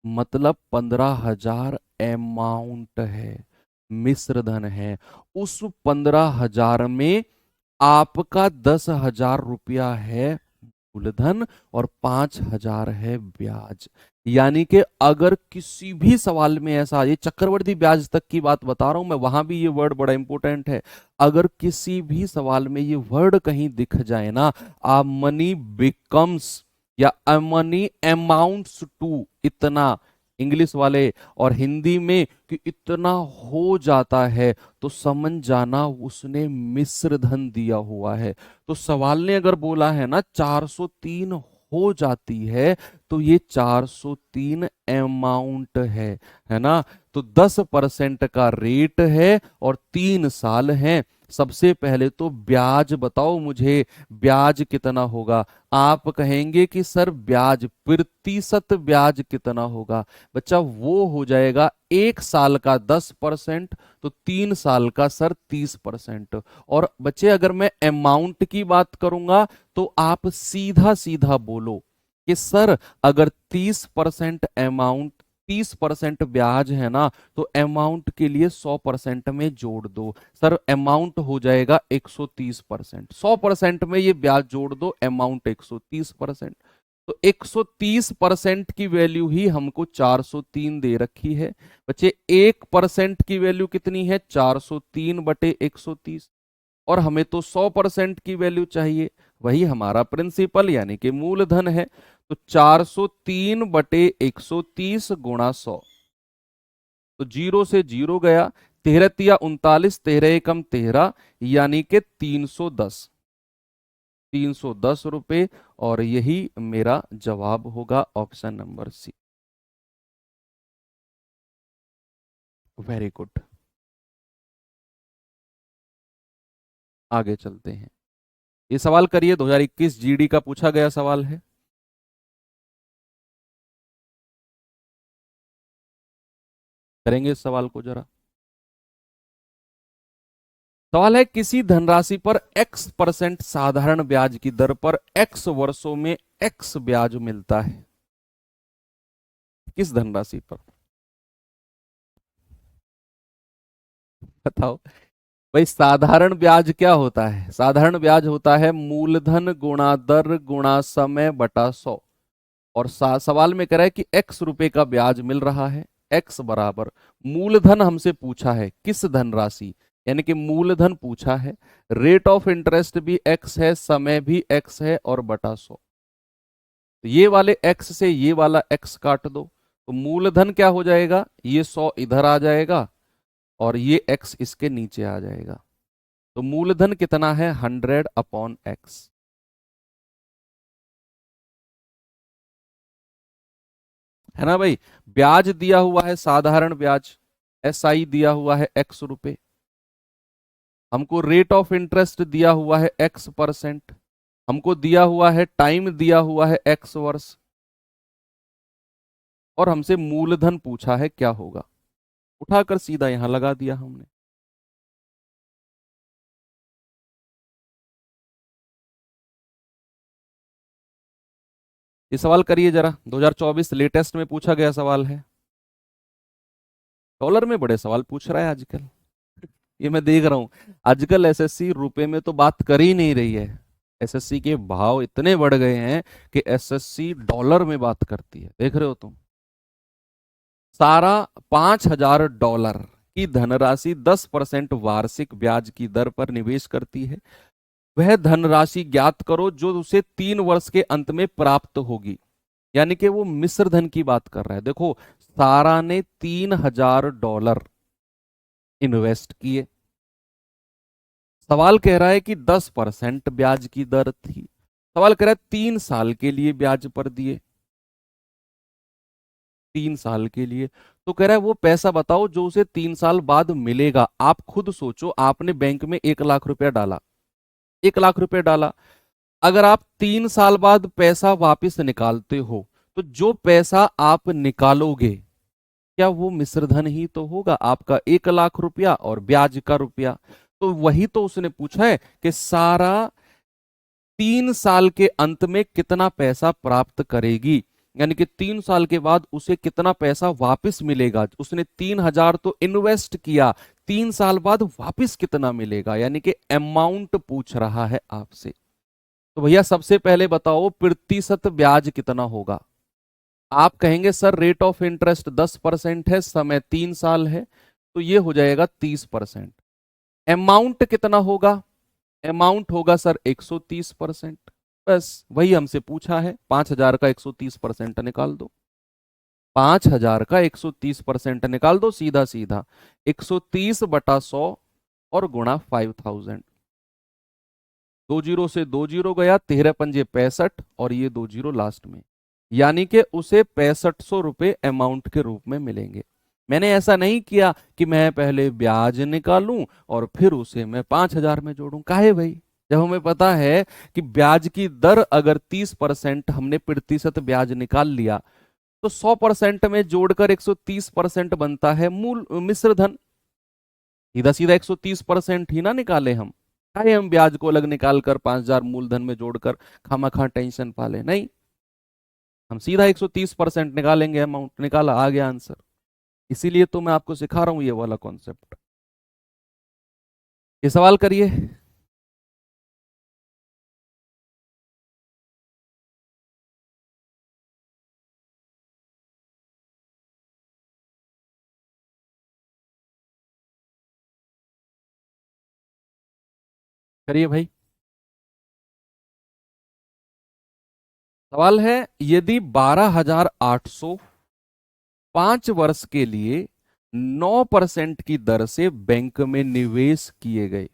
मतलब 15,000 अमाउंट है, मिश्र धन है। उस 15,000 में आपका 10,000 रुपया है मूलधन और 5,000 है ब्याज। यानी कि अगर किसी भी सवाल में ऐसा, ये चक्रवर्ती ब्याज तक की बात बता रहा हूं मैं, वहां भी ये वर्ड बड़ा इंपॉर्टेंट है। अगर किसी भी सवाल में ये वर्ड कहीं दिख जाए ना, आ मनी बिकम्स या मनी अमाउंट्स टू इतना, इंग्लिश वाले, और हिंदी में कि इतना हो जाता है, तो समझ जाना उसने मिश्र धन दिया हुआ है। तो सवाल ने अगर बोला है ना 403 हो जाती है, तो ये 403 अमाउंट है ना। तो 10% का रेट है और 3 साल है। सबसे पहले तो ब्याज बताओ मुझे, ब्याज कितना होगा? आप कहेंगे कि सर ब्याज, प्रतिशत ब्याज कितना होगा? बच्चा वो हो जाएगा 1 साल का 10%, तो 3 साल का सर 30%। और बच्चे अगर मैं अमाउंट की बात करूंगा, तो आप सीधा सीधा बोलो कि सर अगर 30% ब्याज है ना, तो अमाउंट के लिए 100% में जोड़ दो। सर अमाउंट हो जाएगा 130%, 100% में ये ब्याज जोड़ दो, अमाउंट 130%। तो 130% की वैल्यू ही हमको 403 दे रखी है। बच्चे 1% की वैल्यू कितनी है? 403/130। और हमें तो 100% की वैल्यू चाहिए, वही हमारा प्रिंसिपल यानी कि मूलधन है। तो 403/130 गुणा 100, तो जीरो से जीरो गया, 13 × 3 = 39, 13 × 1 = 13, यानी कि 310, 310 रुपए। और यही मेरा जवाब होगा, option number C. Very good, आगे चलते हैं। ये सवाल करिए, 2021 जीडी का पूछा गया सवाल है। करेंगे इस सवाल को जरा। सवाल है, किसी धनराशि पर x% साधारण ब्याज की दर पर x वर्षों में x ब्याज मिलता है। किस धनराशि पर? बताओ भाई, साधारण ब्याज क्या होता है? साधारण ब्याज होता है मूलधन गुणा दर गुणा समय बटा 100। और सवाल में कह रहा है कि x रुपए का ब्याज मिल रहा है, x बराबर मूलधन हमसे पूछा है, किस धनराशि, यानी कि मूलधन पूछा है, रेट ऑफ इंटरेस्ट भी x है, समय भी x है, और बटा 100। तो ये वाले x से ये वाला x काट दो, तो मूलधन क्या हो जाएगा? ये 100 इधर आ जाएगा और ये x इसके नीचे आ जाएगा। तो मूलधन कितना है? 100/x, है ना भाई। ब्याज दिया हुआ है साधारण ब्याज, SI दिया हुआ है x रुपए, हमको रेट ऑफ इंटरेस्ट दिया हुआ है x%, हमको दिया हुआ है टाइम, दिया हुआ है x वर्ष, और हमसे मूलधन पूछा है क्या होगा। उठाकर सीधा यहां लगा दिया हमने। ये सवाल करिए जरा, 2024 लेटेस्ट में पूछा गया सवाल है। डॉलर में बड़े सवाल पूछ रहा है आजकल। ये मैं देख रहा हूं आजकल एसएससी रुपए में तो बात कर ही नहीं रही है। एसएससी के भाव इतने बढ़ गए हैं कि एसएससी डॉलर में बात करती है, देख रहे हो तुम। सारा $5,000 की धनराशि 10% वार्षिक ब्याज की दर पर निवेश करती है। वह धनराशि ज्ञात करो जो उसे 3 वर्ष के अंत में प्राप्त होगी। यानी कि वो मिश्र धन की बात कर रहा है। देखो, सारा ने $3,000 इन्वेस्ट किए। सवाल कह रहा है कि 10% ब्याज की दर थी। सवाल कह रहा है 3 साल के लिए ब्याज पर दिए, 3 साल के लिए। तो कह रहा है वो पैसा बताओ जो उसे 3 साल बाद मिलेगा। आप खुद सोचो, आपने बैंक में 1 लाख रुपया डाला, 1 लाख रुपया डाला। अगर आप 3 साल बाद पैसा वापस निकालते हो तो जो पैसा आप निकालोगे, क्या वो मिश्रधन ही तो होगा? आपका 1 लाख रुपया और ब्याज का रुपया। तो वही तो उसने पूछा है कि सारा 3 साल के अंत में कितना पैसा प्राप्त करेगी, यानी कि 3 साल के बाद उसे कितना पैसा वापस मिलेगा। उसने 3,000 तो इन्वेस्ट किया, 3 साल बाद वापस कितना मिलेगा, यानी कि अमाउंट पूछ रहा है आपसे। तो भैया सबसे पहले बताओ प्रतिशत ब्याज कितना होगा। आप कहेंगे सर रेट ऑफ इंटरेस्ट 10% है, समय 3 साल है, तो ये हो जाएगा 30%। अमाउंट कितना होगा? अमाउंट होगा सर 130%। बस वही हमसे पूछा है, 5,000 का 130% निकाल दो। 5,000 का 130% निकाल दो, सीधा सीधा 130/100 और गुणा 5,000। 2 जीरो से 2 जीरो गया, 13×5 65 और ये 2 जीरो लास्ट में, यानी कि उसे 6500 रुपए अमाउंट के रूप में मिलेंगे। मैंने ऐसा नहीं किया कि मैं पहले ब्याज निकालूं और फिर उसे मैं 5,000 में जोड़ूं। काहे भाई? जब हमें पता है कि ब्याज की दर अगर 30% हमने प्रतिशत ब्याज निकाल लिया तो 100% में जोड़कर 130% बनता है मूल मिश्र धन। सीधा सीधा 130% ही ना निकाले हम। काहे हम ब्याज को अलग निकाल कर 5,000 मूलधन में जोड़कर खामा टेंशन पाले? नहीं, हम सीधा 130% निकालेंगे। अमाउंट निकाला, आ गया आंसर। इसीलिए तो मैं आपको सिखा रहा हूं ये वाला कॉन्सेप्ट। ये सवाल करिए। करिए भाई। सवाल है, यदि 12,800 5 वर्ष के लिए 9% की दर से बैंक में निवेश किए गए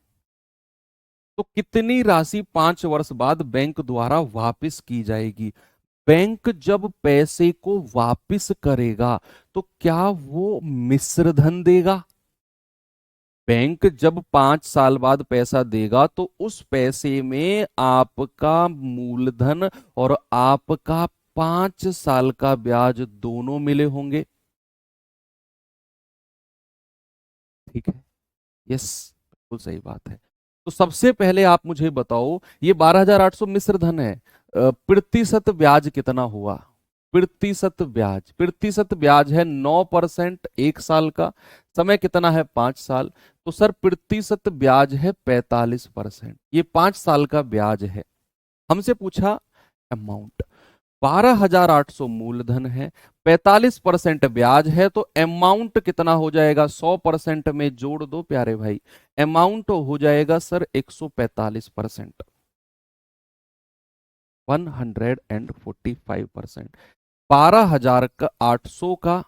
तो कितनी राशि 5 वर्ष बाद बैंक द्वारा वापस की जाएगी? बैंक जब पैसे को वापस करेगा तो क्या वो मिश्र धन देगा? बैंक जब 5 साल बाद पैसा देगा तो उस पैसे में आपका मूलधन और आपका 5 साल का ब्याज दोनों मिले होंगे। ठीक है, यस, बिल्कुल सही बात है। तो सबसे पहले आप मुझे बताओ, ये 12,800 मिश्र धन है, प्रतिशत ब्याज कितना हुआ? प्रतिशत ब्याज है 9%, 1 साल का। समय कितना है? 5 साल। तो सर प्रतिशत ब्याज है 45%। ये 5 साल का ब्याज है। हमसे पूछा अमाउंट, 12,800 मूलधन है, 45% ब्याज है, तो अमाउंट कितना हो जाएगा? 100% में जोड़ दो प्यारे भाई, अमाउंट हो जाएगा सर 145%, 145%। 12,800 का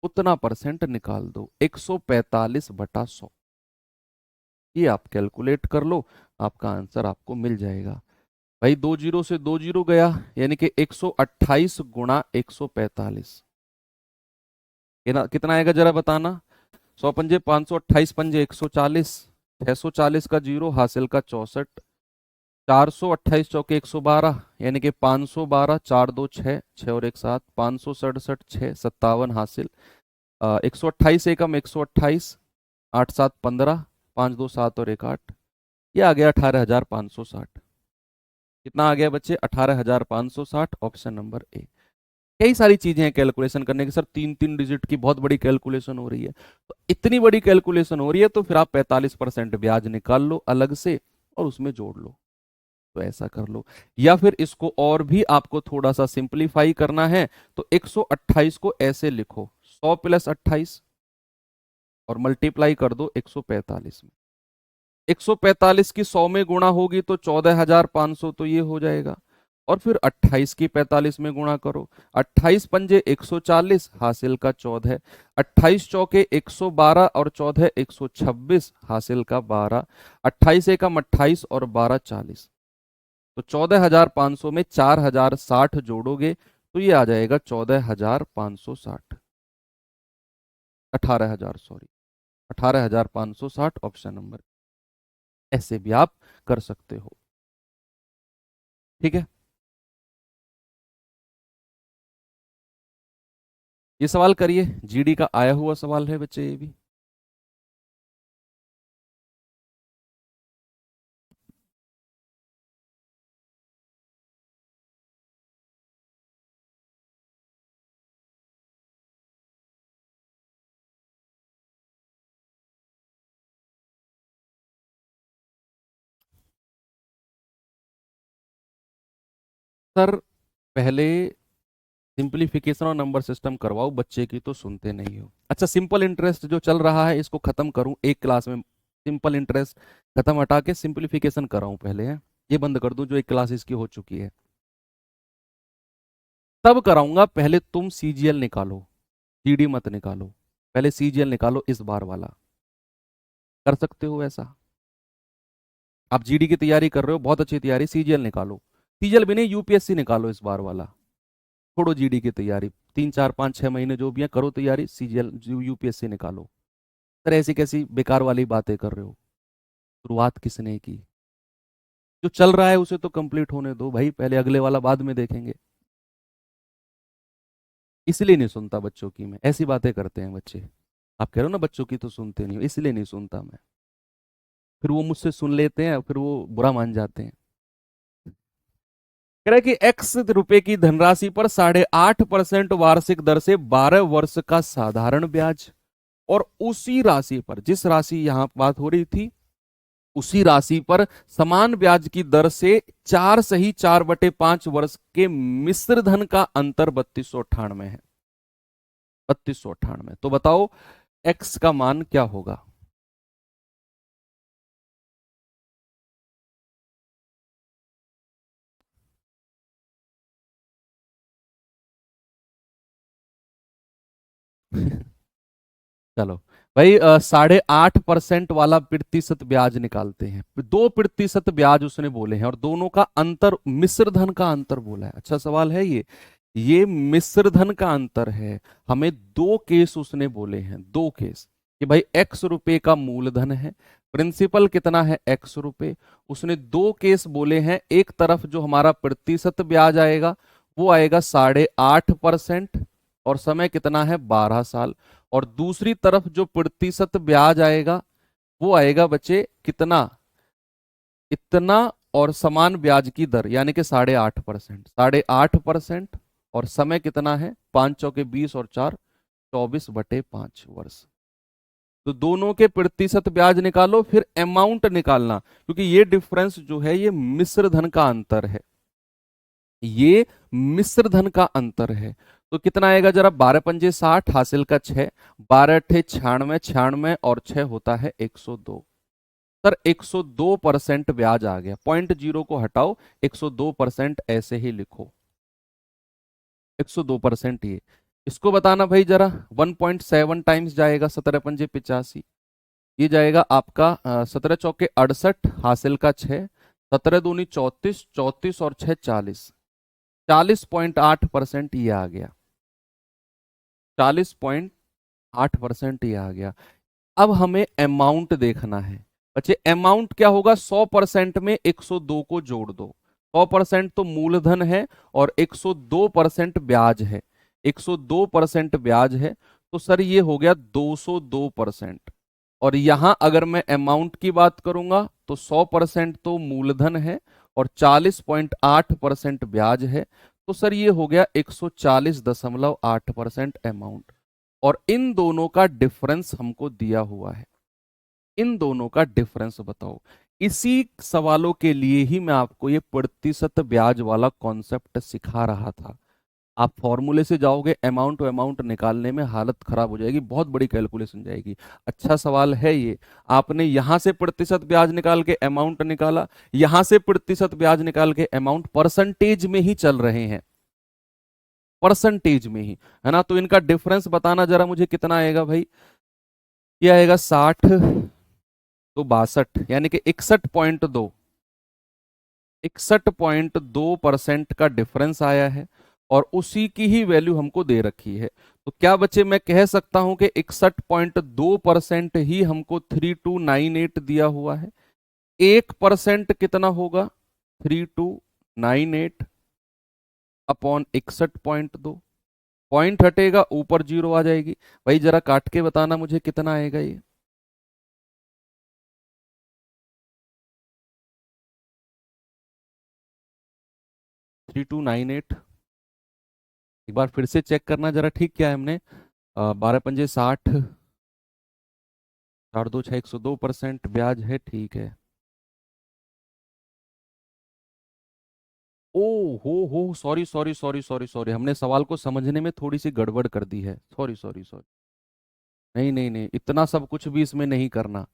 उतना परसेंट निकाल दो, 145/100। ये आप कैलकुलेट कर लो, आपका आंसर आपको मिल जाएगा। भाई 2 जीरो से 2 जीरो गया, यानी कि 128 गुणा 145, कितना आएगा जरा बताना। 100 पंजे 528 पंजे 140, 640 का जीरो, हासिल का 64, 428 चौके 112, यानी कि 512, 4 2 6, 6 और 1 7, 567, 6 57 हासिल। 128 एकम 128, 8 7 15, 5 2 7 और 1 8, ये आ गया 18,560। कितना आ गया बच्चे? 18,560, ऑप्शन नंबर ए। कई सारी चीजें हैं कैलकुलेशन करने की, सर 3-3 डिजिट की बहुत बड़ी कैलकुलेशन हो रही है। तो इतनी बड़ी कैलकुलेशन हो रही है तो फिर आप 45% ब्याज निकाल लो अलग से और उसमें जोड़ लो। तो ऐसा कर लो, या फिर इसको और भी आपको थोड़ा सा सिंपलीफाई करना है तो 128 को ऐसे लिखो, 100 + 28 और मल्टीप्लाई कर दो 145 में। 145 की 100 में गुणा होगी तो 14,500, तो ये हो जाएगा। और फिर 28 की 45 में गुणा करो, 28 पंजे 140, हासिल का 14, 28 चौके 112 और 14 126, हासिल का 12, 28 एकम 28 और 12 40। तो 14,500 में 4,060 जोड़ोगे तो ये आ जाएगा 14,560, 18,000, सॉरी 18,560, ऑप्शन नंबर। ऐसे भी आप कर सकते हो, ठीक है। ये सवाल करिए, जीडी का आया हुआ सवाल है बच्चे ये भी। सर पहले सिंपलीफिकेशन और नंबर सिस्टम करवाओ, बच्चे की तो सुनते नहीं हो। अच्छा, सिंपल इंटरेस्ट जो चल रहा है इसको खत्म करूं एक क्लास में, सिंपल इंटरेस्ट खत्म हटा के सिंपलीफिकेशन कराऊं पहले है, ये बंद कर दूं जो एक क्लास इसकी हो चुकी है, तब कराऊंगा। पहले तुम सीजीएल निकालो, जीडी मत निकालो, पहले सीजीएल निकालो इस बार वाला। कर सकते हो ऐसा? आप जीडी की तैयारी कर रहे हो, बहुत अच्छी तैयारी, सीजीएल निकालो। सीजीएल भी नहीं, यूपीएससी निकालो इस बार वाला। छोड़ो जीडी की तैयारी, 3 4 5 6 महीने जो भी है करो तैयारी, सीजीएल यूपीएससी निकालो। सर ऐसी कैसी बेकार वाली बातें कर रहे हो? शुरुआत किसने की? जो चल रहा है उसे तो कंप्लीट होने दो भाई, पहले अगले वाला बाद में देखेंगे। इसलिए नहीं सुनता बच्चों की मैं, ऐसी बातें करते हैं बच्चे। आप कह रहे हो ना बच्चों की तो सुनते नहीं हो, इसलिए नहीं सुनता मैं। फिर वो मुझसे सुन लेते हैं, फिर वो बुरा मान जाते हैं। कह रहे कि एक्स रुपए की धनराशि पर 8.5% वार्षिक दर से 12 वर्ष का साधारण ब्याज, और उसी राशि पर, जिस राशि यहां बात हो रही थी, उसी राशि पर समान ब्याज की दर से 4 सही 4/5 वर्ष के मिश्र धन का अंतर 3298 है। 3298, तो बताओ एक्स का मान क्या होगा? चलो भाई, 8.5% वाला प्रतिशत ब्याज निकालते हैं। 2% ब्याज उसने बोले हैं और दोनों का अंतर मिश्र धन का अंतर बोला है। अच्छा सवाल है ये मिश्र धन का अंतर है। हमें दो केस उसने बोले हैं, दो केस, कि भाई एक्स रुपए का मूलधन है, प्रिंसिपल कितना है एक्स रुपए। उसने दो केस बोले हैं, एक तरफ जो हमारा प्रतिशत ब्याज आएगा वो आएगा 8.5% और समय कितना है 12 साल, और दूसरी तरफ जो प्रतिशत ब्याज आएगा वो आएगा बच्चे कितना, इतना, और समान ब्याज की दर यानी कि 8.5%, 8.5%, और समय कितना है 5 चौके 20 और 4 24/5 वर्ष। तो दोनों के प्रतिशत ब्याज निकालो, फिर अमाउंट निकालना, क्योंकि ये डिफरेंस जो है ये मिश्र धन का अंतर है, ये मिश्र धन का अंतर है। तो कितना आएगा जरा, 12 पंजे 60, हासिल का 6, 12 अट्ठे 96, 96 और 6 होता है 102। सर 102% ब्याज आ गया, 0.0 को हटाओ, 102% ऐसे ही लिखो, 102% ये। इसको बताना भाई जरा, 1.7 टाइम्स जाएगा, 17 पंजे 85, ये जाएगा आपका 17 चौके 68, हासिल का 6, 17 दूनी 34, 34 और 6 40, 40.8% ये आ गया, 40.8% ये आ गया। अब हमें अमाउंट देखना है बच्चे। अमाउंट क्या होगा, 100% में 102 को जोड़ दो। 100% तो मूलधन है और 102% ब्याज है, 102% ब्याज है, तो सर ये हो गया 202%। और यहां अगर मैं अमाउंट की बात करूंगा तो 100% तो मूलधन है और 40.8% ब्याज है, तो सर ये हो गया 140.8% अमाउंट। और इन दोनों का डिफरेंस हमको दिया हुआ है, इन दोनों का डिफरेंस बताओ। इसी सवालों के लिए ही मैं आपको ये प्रतिशत ब्याज वाला कॉन्सेप्ट सिखा रहा था। आप फॉर्मूले से जाओगे, अमाउंट टू अमाउंट निकालने में हालत खराब हो जाएगी, बहुत बड़ी कैलकुलेशन जाएगी। अच्छा सवाल है ये। आपने यहां से प्रतिशत ब्याज निकाल के अमाउंट निकाला, यहां से प्रतिशत ब्याज निकाल के अमाउंट, परसेंटेज में ही चल रहे हैं, परसेंटेज में ही, है ना। तो इनका डिफरेंस बताना जरा मुझे, कितना आएगा भाई? ये आएगा 60 तो 62, यानी कि 61.2, 61.2% का डिफरेंस आया है, और उसी की ही वैल्यू हमको दे रखी है। तो क्या बच्चे, मैं कह सकता हूं कि 61.2% ही हमको 3298 दिया हुआ है। 1% कितना होगा? 3298 अपॉन 61.2, पॉइंट हटेगा, ऊपर जीरो आ जाएगी। भाई जरा काट के बताना मुझे कितना आएगा ये। 3298, एक बार फिर से चेक करना जरा, ठीक क्या है हमने? 12×5 = 60, 4×2 = 102% ब्याज है, ठीक है। ओ हो, sorry sorry sorry sorry sorry, हमने सवाल को समझने में थोड़ी सी गड़बड़ कर दी है, सॉरी सॉरी सॉरी। नहीं नहीं नहीं, इतना सब कुछ भी इसमें नहीं करना,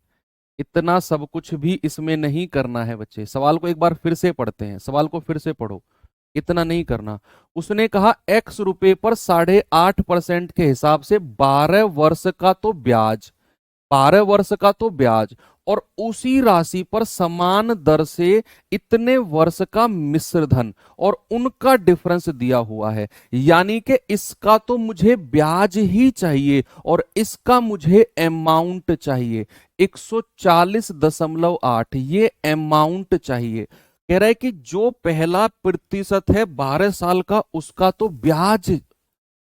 इतना सब कुछ भी इसमें नहीं करना है बच्चे। सवाल को एक बार फिर से पढ़ते हैं, सवाल को फिर से पढ़ो, इतना नहीं करना। उसने कहा X रुपए पर 8.5% के हिसाब से 12 वर्ष का तो ब्याज, 12 वर्ष का तो ब्याज, और उसी राशि पर समान दर से इतने वर्ष का मिश्र धन, और उनका डिफरेंस दिया हुआ है। यानी कि इसका तो मुझे ब्याज ही चाहिए और इसका मुझे अमाउंट चाहिए। 140.8 ये अमाउंट चाहिए। कह रहा है कि जो पहला प्रतिशत है 12 साल का, उसका तो ब्याज,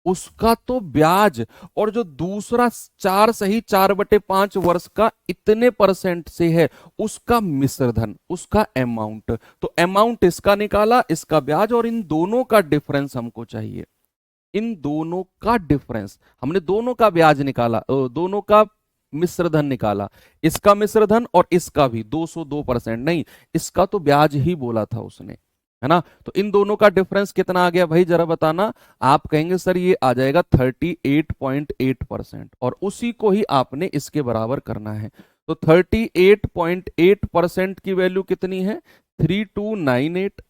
उसका तो ब्याज, और जो दूसरा 4 सही 4/5 वर्ष का इतने परसेंट से है, उसका मिश्र धन, उसका अमाउंट। तो अमाउंट इसका निकाला, इसका ब्याज, और इन दोनों का डिफरेंस हमको चाहिए। इन दोनों का डिफरेंस, हमने दोनों का ब्याज निकाला, दोनों का मिश्र धन निकाला, इसका मिश्र धन और इसका भी। 202% नहीं, इसका तो ब्याज ही बोला था उसने, है ना। तो इन दोनों का डिफरेंस कितना आ गया भाई, जरा बताना। आप कहेंगे सर ये आ जाएगा 38.8%, और उसी को ही आपने इसके बराबर करना है। तो 38.8% की वैल्यू कितनी है? 3298।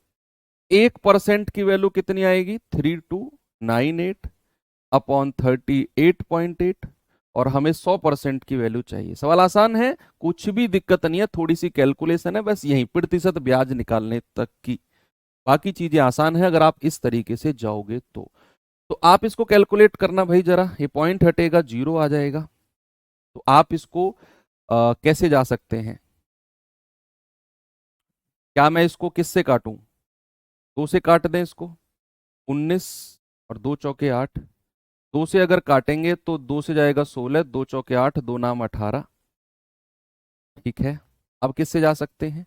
1% की वैल्यू कितनी आएगी? 3298 अपॉन 38.8, और हमें 100% की वैल्यू चाहिए। सवाल आसान है, कुछ भी दिक्कत नहीं है, थोड़ी सी कैलकुलेशन है बस, यही प्रतिशत ब्याज निकालने तक की, बाकी चीजें आसान है अगर आप इस तरीके से जाओगे तो आप इसको कैलकुलेट करना भाई जरा। ये पॉइंट हटेगा, जीरो आ जाएगा। तो आप इसको कैसे जा सकते हैं? क्या मैं इसको किससे काटूं? 2 से काट दें इसको, 19 और 2 × 4 = 8। 2 से अगर काटेंगे तो 2 से जाएगा 16, 2 × 4 = 8, 2 नाम 18। ठीक है, अब किससे जा सकते हैं?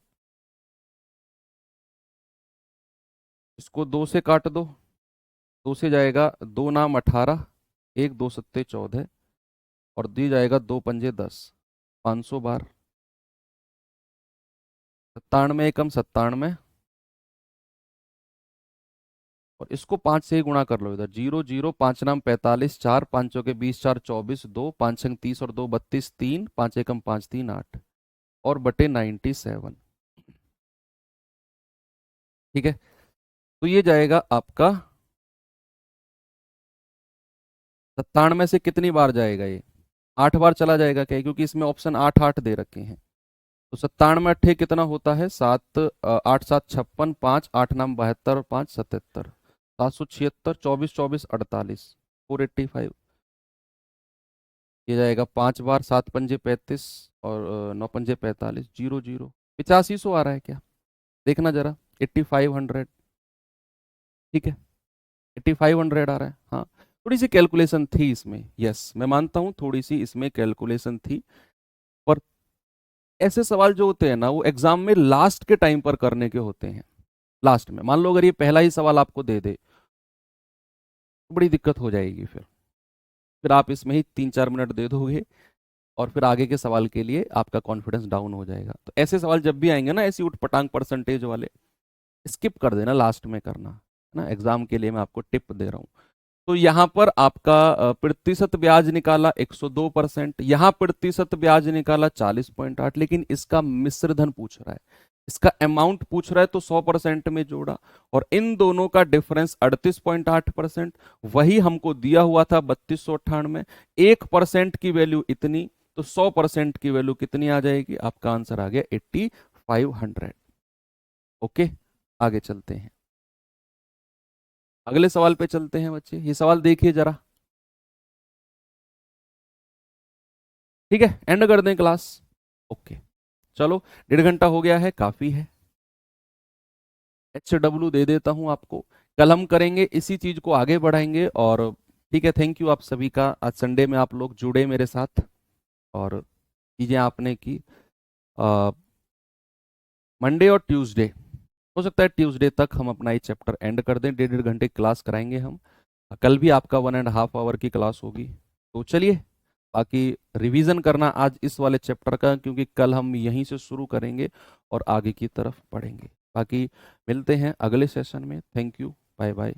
इसको 2 से काट दो, 2 से जाएगा 2 नाम 18, 1 2 7 14, और दी जाएगा 2 × 5 = 10, 500 बार। 97 एकम 97, और इसको 5 से ही गुणा कर लो इधर। 0 0, 5 नाम 45, 4 5 के 20, 4 24, 2 5 × 30 और 2 32, 3 5 एकम 5 3 8, और बटे 97। ठीक है, तो ये जाएगा आपका 97 से कितनी बार जाएगा ये? 8 बार चला जाएगा क्या? क्योंकि इसमें ऑप्शन 8 8 दे रखे हैं। तो 97 अट्ठे कितना होता है? 7 8 7 56, 5 8 नाम 72 और 5 77, 776, 24 24 48, 485। ये जाएगा 5 बार, 7 पंजे 35 और 9 पंजे 45, 0 0, 8500 आ रहा है क्या? देखना जरा, 8500। ठीक है, 8500 आ रहा है। हाँ, थोड़ी सी कैलकुलेशन थी इसमें, यस मैं मानता हूँ थोड़ी सी इसमें कैलकुलेशन थी, पर ऐसे सवाल जो होते हैं ना, वो एग्जाम में लास्ट के टाइम पर करने के होते हैं। लास्ट में। मान लो अगर ये पहला ही सवाल आपको दे दे तो बड़ी दिक्कत हो जाएगी, फिर आप इसमें ही 3-4 मिनट दे दोगे और फिर आगे के सवाल के लिए आपका कॉन्फिडेंस डाउन हो जाएगा। तो ऐसे सवाल जब भी आएंगे ना, ऐसी उठपटांग परसेंटेज वाले, स्किप कर देना, लास्ट में करना है ना। एग्जाम के लिए मैं आपको टिप दे रहा हूँ। तो यहाँ पर आपका प्रतिशत ब्याज निकाला 102%, यहाँ प्रतिशत ब्याज निकाला 40.8, लेकिन इसका मिश्र धन पूछ रहा है, इसका अमाउंट पूछ रहा है, तो 100% में जोड़ा और इन दोनों का डिफरेंस 38.8%, वही हमको दिया हुआ था 3298। 1% की वैल्यू इतनी, तो 100% की वैल्यू कितनी आ जाएगी? आपका आंसर आ गया 8500। ओके, आगे चलते हैं, अगले सवाल पे चलते हैं बच्चे। ये सवाल देखिए जरा, ठीक है, एंड कर दें क्लास। ओके, चलो 1.5 घंटा हो गया है, काफी है। HW दे देता हूं आपको, कल हम करेंगे इसी चीज को आगे बढ़ाएंगे। और ठीक है, थैंक यू आप सभी का, आज संडे में आप लोग जुड़े मेरे साथ और चीजें आपने की। मंडे और ट्यूसडे, हो सकता है ट्यूसडे तक हम अपना ये चैप्टर एंड कर दें। 1.5 घंटे क्लास कराएंगे हम, कल भी आपका 1.5 आवर की क्लास होगी। तो चलिए, बाकी रिवीजन करना आज इस वाले चैप्टर का, क्योंकि कल हम यहीं से शुरू करेंगे और आगे की तरफ पढ़ेंगे। बाकी मिलते हैं अगले सेशन में। Thank you, bye bye.